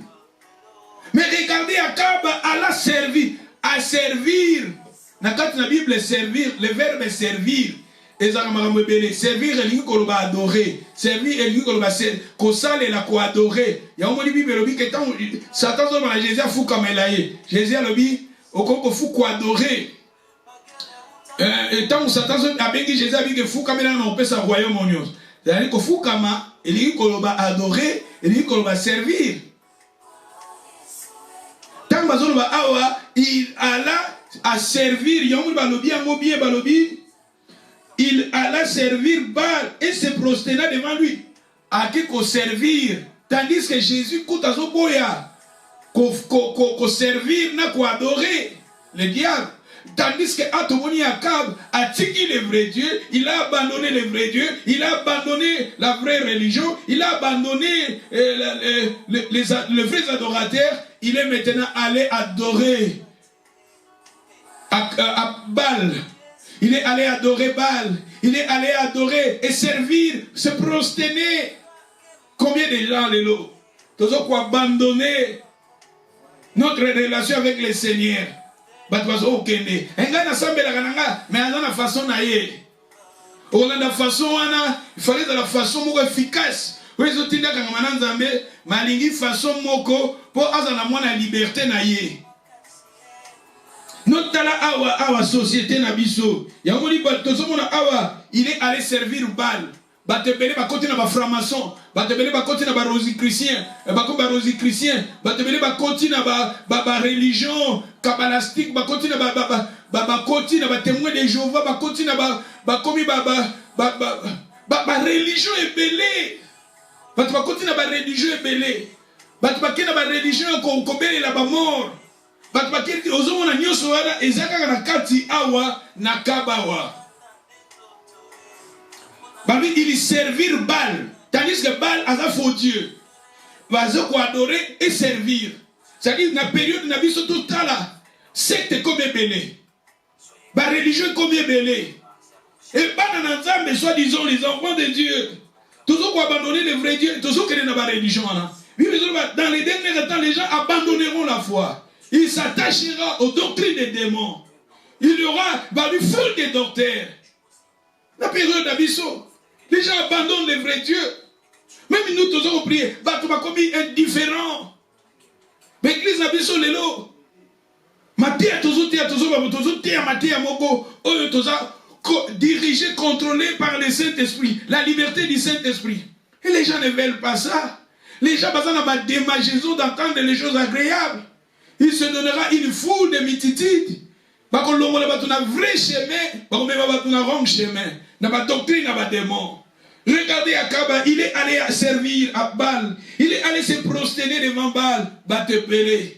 Mais regardez, Akab a servi, à servir. Dans la Bible, servir, le verbe servir. Servir, il faut adorer. Servir, il faut adorer. Il y a un moment Bible qui dit Satan a dit Jésus a fou comme elle a dit. Jésus a dit il faut adorer. Et tant que Satan a dit Jésus a dit qu'il faut comme elle a dit on peut sa royaume. C'est-à-dire qu'il faut adorer, il faut servir. Il alla à servir, il alla servir Baal et se prosterna devant lui. À qui qu'on servir, tandis que Jésus coûte à son boya, qu'on servir, n'a qu'à adorer le diable. Tandis que Atomoni Akab a tiki le vrai Dieu, il a abandonné le vrai Dieu, il a abandonné la vraie religion, il a abandonné les vrais adorateurs. Il est maintenant allé adorer à Baal. Il est allé adorer Baal. Il est allé adorer et servir, se prosterner. Combien de gens les lots? Tous ont abandonné notre relation avec le Seigneur. Bato bazo okende. Enga na sambela kananga, mais à la façon na ye. On a la façon wana, il fallait de la façon moko efficace. Wezo tinda kangana nzambe, malingi façon moko pour azana mwana liberté na ye. Notre tala awa société na biso. Yamoni bato somona awa, il est allé servir Baal. Batebele ba côté na ba franc-maçon, batebele ba côté na ba rosicrucien, ba rosicrucien, batebele ba côté na ba religion kabbalistique, ba côté na ba côté na ba témoin de Jéhovah, ba côté na ba komi ba religion ebelé. Ba côté na ba religion ebelé. Ba na ba religion ko bele la ba mort. Ba ke ozomona nyoso wana ezaka na kati awa na kabawa. Il servir Baal, tandis que Baal a un faux Dieu. Va se adorer et servir. C'est-à-dire, dans la période de la vie, tout là, c'est comme belé. La religion comme belé. Et pas dans l'ensemble, soi-disant, les enfants de Dieu. Toujours pour abandonner le vrai Dieu, toujours qu'il y a dans la religion. Dans les derniers temps, les gens abandonneront la foi. Ils s'attacheront aux doctrines des démons. Il y aura une foule de docteurs. La période d'Abisso. Les gens abandonnent le vrai Dieu. Même nous, tous avons prié. Tu m'as commis indifférent. Mais l'église n'a pas besoin de l'eau. Dirigé, contrôlé par le Saint-Esprit. La liberté du Saint-Esprit. Et les gens ne veulent pas ça. Les gens ont besoin de démagisation, d'entendre les choses agréables. Il se donnera une foule de multitudes. Parce que l'homme a un vrai chemin, parce que l'homme a un wrong chemin. Dans la doctrine, dans le démon. Regardez Akaba, il est allé servir à Baal. Il est allé se prosterner devant Baal. Batebele.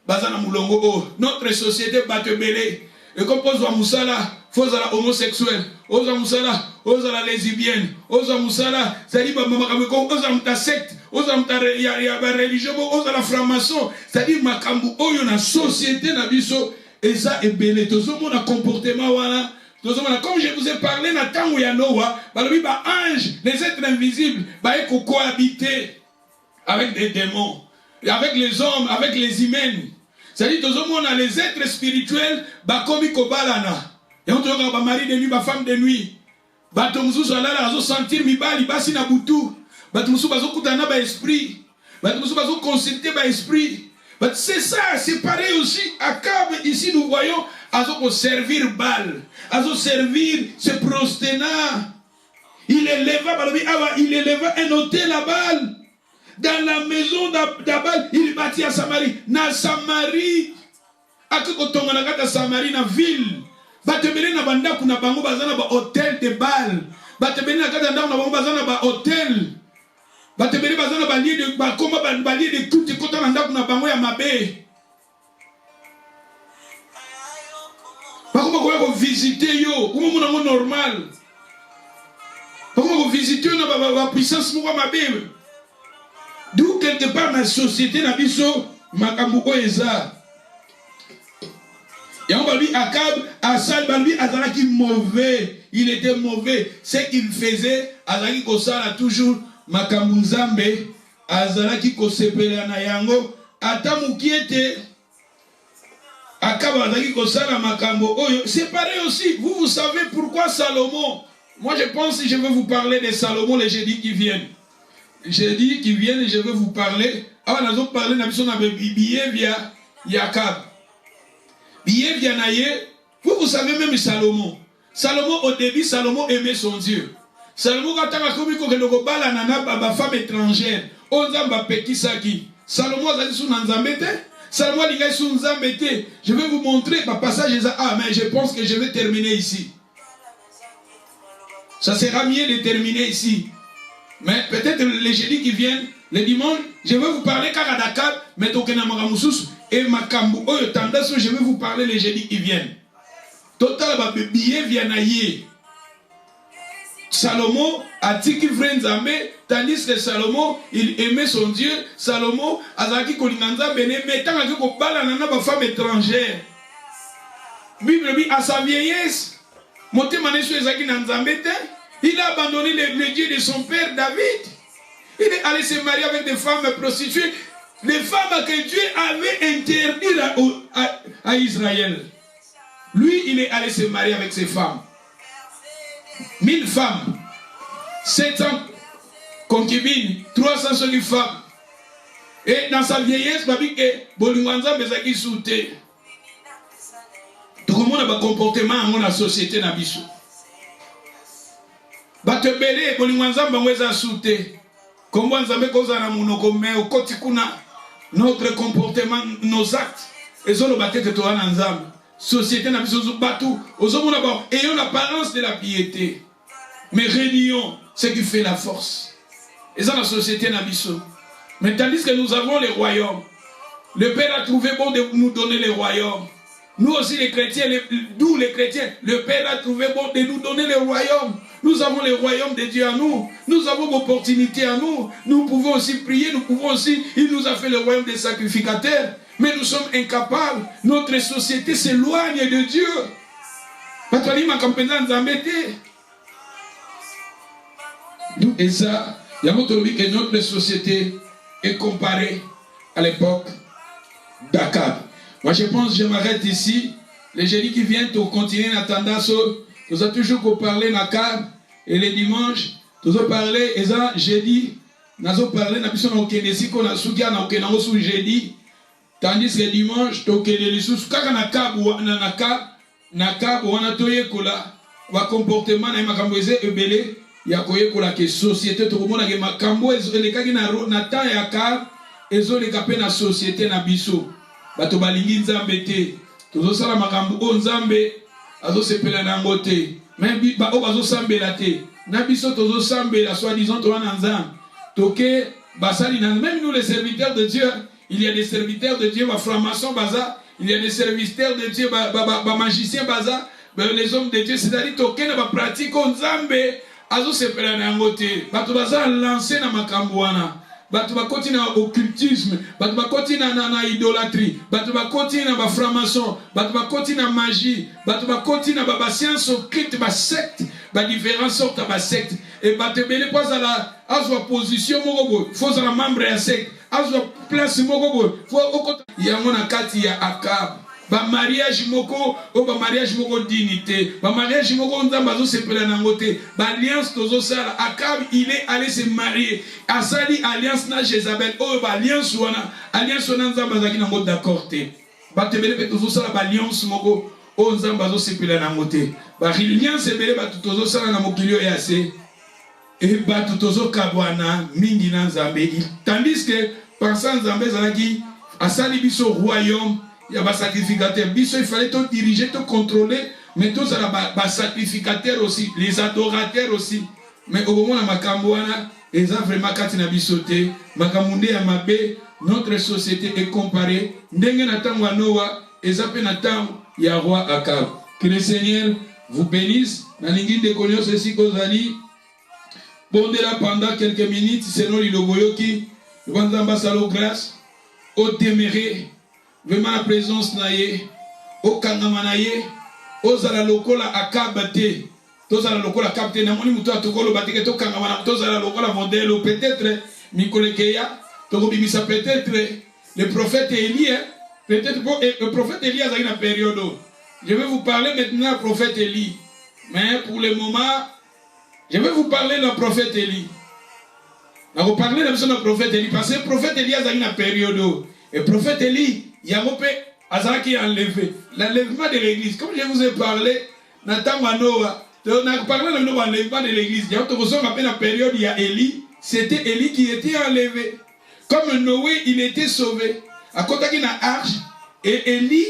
Bazana Moulongo. Notre société Batebele. Et comme Ozo Moussala, Fozala homosexuel. Ozo Moussala, Ozo lesbienne. Ozo Moussala, c'est-à-dire Ozo Mouta secte. Ozo Mouta religion. Ozo la franc-maçon. C'est-à-dire Makambu Oyo na société na biso. Et ça est belé. Tout le monde a comportement voilà. Comme je vous ai parlé dans le temps où il y a Noah, les anges, les êtres invisibles, ils cohabiter avec des démons, avec les hommes, avec les humains. C'est-à-dire que tout le monde a les êtres spirituels, comme ils kobalana. Et on trouve un mari de nuit, une femme de nuit. Batomoussou salala, ils sentir mibali, basi na butu. Batomoussou bazo kutana ba esprit. Batomoussou bazo consulter ba esprit. C'est ça, c'est pareil aussi. Akab, ici nous voyons, à servir Baal, à servir ce prosténat. Il éleva un hôtel à Baal. Dans la maison d'Abal, il bâtit à Samarie. Na Samarie, à Kotonganagata Samarie, na ville. Batebele na banda kuna bango bazana ba hôtel de Baal. Batebele na kata ndao na bango bazana ba hôtel. Batebele bazana ba lieu de bakoma ba lieu de tout kota na ndako na bango ya mabe. Bakoma ko visiter yo, comme mon normal. Bakoma ko visiter na ba puissance mo mabe. D'où quelque part ma société na biso makambu ko eza. Et on va lui Akab, Asal Balbi Azalaki mauvais, il était mauvais. Ce qu'il faisait, Azalaki Kosala toujours makambu nzambe, Azalaki Kosepela na yango, Atamu qui était Akab Azalaki Kosala makambo oyo. C'est pareil aussi. Vous savez pourquoi Salomon? Moi je pense que je vais vous parler de Salomon les jeudis qui viennent. Les jeudis qui viennent et je vais vous parler. Ah, nous allons parler de la mission de billet via Akab. Vous savez même Salomon. Salomon au début, Salomon aimait son Dieu. Salomon quand il a commis que le bala nana baba femme étrangère, onzamba pekisaki. Salomon a dit sous nanzambete. Salomon a dit sous nanzambete. Je vais vous montrer par passage. Ah mais je pense que je vais terminer ici. Ça sera mieux de terminer ici. Mais peut-être les jeudis qui viennent, les dimanches, je vais vous parler car à Dakar, mais tokena magamusus. Et Makambu, je vais vous parler les jeudis qui viennent. Total, billet vient ailleurs. Salomon a dit qu'il friend Zambé, tandis que Salomon, il aimait son Dieu. Salomon, Azaki Kolinanza, mais tant que bala nana ba femme étrangère. Bible dit à sa vieillesse, monté maneshu Ezaki Nanzambete, il a abandonné le Dieu de son père David. Il est allé se marier avec des femmes prostituées. les femmes que Dieu avait interdites à Israël. Lui, il est allé se marier avec ses femmes. 1000 femmes, 700 concubines, 300 femmes. Et dans sa vieillesse, il dit que Bolingwanza bezaki souté. Tout le monde a un comportement dans la société na biso. Bato belé Bolingwanza bangweza souté. Comment Nzambe koza na munoko mais au kotikuna notre comportement, nos actes. Et zo lo batete to wana Nzambe. Société na biso batou, ozomona ba ayons l'apparence de la piété. Mais réunion, ce qui fait la force. Et ça la société na biso. Mais tandis que nous avons les royaumes, le Père a trouvé bon de nous donner les royaumes. Nous aussi les chrétiens, d'où les chrétiens, le Père a trouvé bon de nous donner les royaumes. Nous avons les royaumes de Dieu à nous. Nous avons l'opportunité à nous. Nous pouvons aussi prier, nous pouvons aussi, il nous a fait le royaume des sacrificateurs. Mais nous sommes incapables. Notre société s'éloigne de Dieu. Et ça, il y a montré que notre société est comparée à l'époque d'Akab. Moi je pense, je m'arrête ici. Les jeudis qui viennent au continent en attendant ça, nous avons toujours parlé d'Akab. Et les dimanches, nous avons parlé, et ça, jeudi, nous avons parlé de jeudi. Tandis que dimanche, nous avons parlé comportement il y a que société tout le monde a makambo ezolekaki na temps ya Akab ezoleka pe na société na biso bato balingi Nzambe te tozosala makambo o Nzambe azosepela nango te même ba o bazosambela te na biso tozosambela soi-disant to wana Nzambe toke basali na même nous les serviteurs de Dieu il y a des serviteurs de Dieu ba francs-maçons baza il y a des serviteurs de Dieu ba magiciens baza les hommes de Dieu c'est-à-dire toke na ba pratique o Nzambe azo sepela na ngote bato baza lancer na makambo wana bato bakoti na occultisme bato bakoti na idolâtrie bato bakoti na ba franc-maçon bato bakoti na magie bato bakoti na ba science occulte ba secte ba différentes sortes ba secte et bato belé pas à la azwa position moko faut za membre ya secte azwa place moko faut yango na kati ya Akab. Ba mariage moko o ba mariage moko dignité ba mariage moko Nzambe azo sepela nango te ba alliance tozo sala Akab il est allé se marier asali alliance na Jézabel o ba alliance wana Nzambe azaki nango d'accord te ba tebele pe tozo sala ba alliance moko o Nzambe azo sepela nango te ba alliance ebele ba tozo sala na mokilio ya se et ba tozo kabwana mingi na Nzambe tandis que par ça Nzambe zalaki asali biso royaume. Il y a des sacrificateurs. Il fallait tout diriger, tout contrôler. Mais tous les sacrificateurs aussi. Les adorateurs aussi. Mais au moment où Makamouana, ils ont vraiment katina bisoté. Makamounde Amabe, notre société est comparée. N'engue Natang Wanoa, ils ont fait Natang Yahwa Akab. Que le Seigneur vous bénisse. Nalingi de Konyo Sesi Kozali. Bon de là pendant quelques minutes, selon l'Iloboyoki, le Banzamba Salo grâce, au déméré. Vraiment la présence naye, au kangamanaye, aux ala lokola akabate, tous ala lokola kapte, na moni muto atokolo batike to kangamana, tous ala lokola modèle, peut-être Mikolekeya, tokobimisa peut-être le prophète Élie, peut-être le prophète Élie a une période. Je vais vous parler maintenant du prophète Élie, mais pour le moment, je vais vous parler du prophète Élie. Je vais vous parler du prophète Élie, parce que le prophète Élie a une période. Et le prophète Élie, il y a un peu Azaki enlevé. L'enlèvement de l'église. Comme je vous ai parlé, Nathan Manoa, on a parlé de l'enlèvement de l'église. Il y a une période, il y a Élie. C'était Élie qui était enlevé. Comme Noé, il était sauvé. À côté de la arche. Et Élie,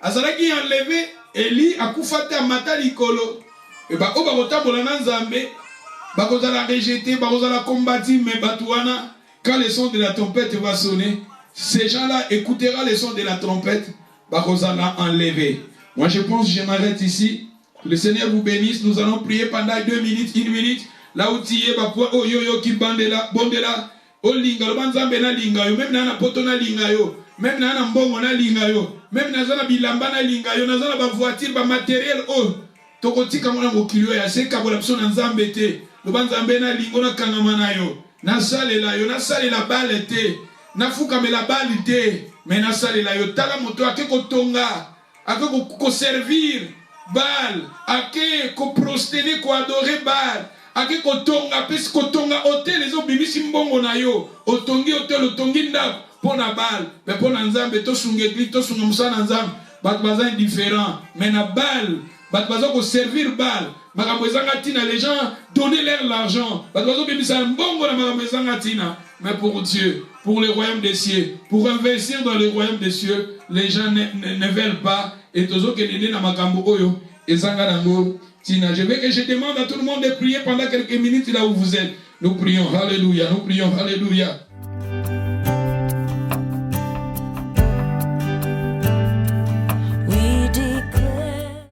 Azaki enlevé. Élie a koufate à Matalikolo. Et bah, on va voter pour la Nzambe. Bah, on va rejeter, bah, on va combattre, mais Batouana, quand le son de la trompette va sonner, ces gens-là écouteront les sons de la trompette, Barosala enlevé. Moi je pense que je m'arrête ici. Que le Seigneur vous bénisse. Nous allons prier pendant 2 minutes, 1 minute. Là où tu es, oh yo yo qui bande là, oh linga, le banzambe na linga yo, même na poto na linga yo, même na mbongo na linga yo, même na zana bilamba na linga yo, na zana ba voiture, ba matériel oh. Tokotika mona mokilio ya seka bola biso na nzambe te. Le banzambe na lingo na kangamana yo, na sale la yo, na sale la balle te. nafukamela bali te me nasalela yo. Tala moto ake kotonga, ake koservir bal, ake koprostene, koadore bal, ake kotonga, pesi kotonga hotel ezo bimisi mbongo na yo, otongi hotel, otongi ndako pona bal, me pona nzambe tosunga ekli, tosunga musana nzambe, bat baza indifférent, mais na bal, bat baza ko servir bal, makambo ezanga tina, les gens donner leur l'argent, bat baza bimisa mbongo na makambo ezanga tina, mais pour Dieu, pour le royaume des cieux, pour investir dans le royaume des cieux, les gens ne veulent pas, et tozo ke nene na makambo oyo, ezanga nango tina. Je veux que je demande à tout le monde de prier pendant quelques minutes là où vous êtes. Nous prions, alléluia, nous prions, alléluia.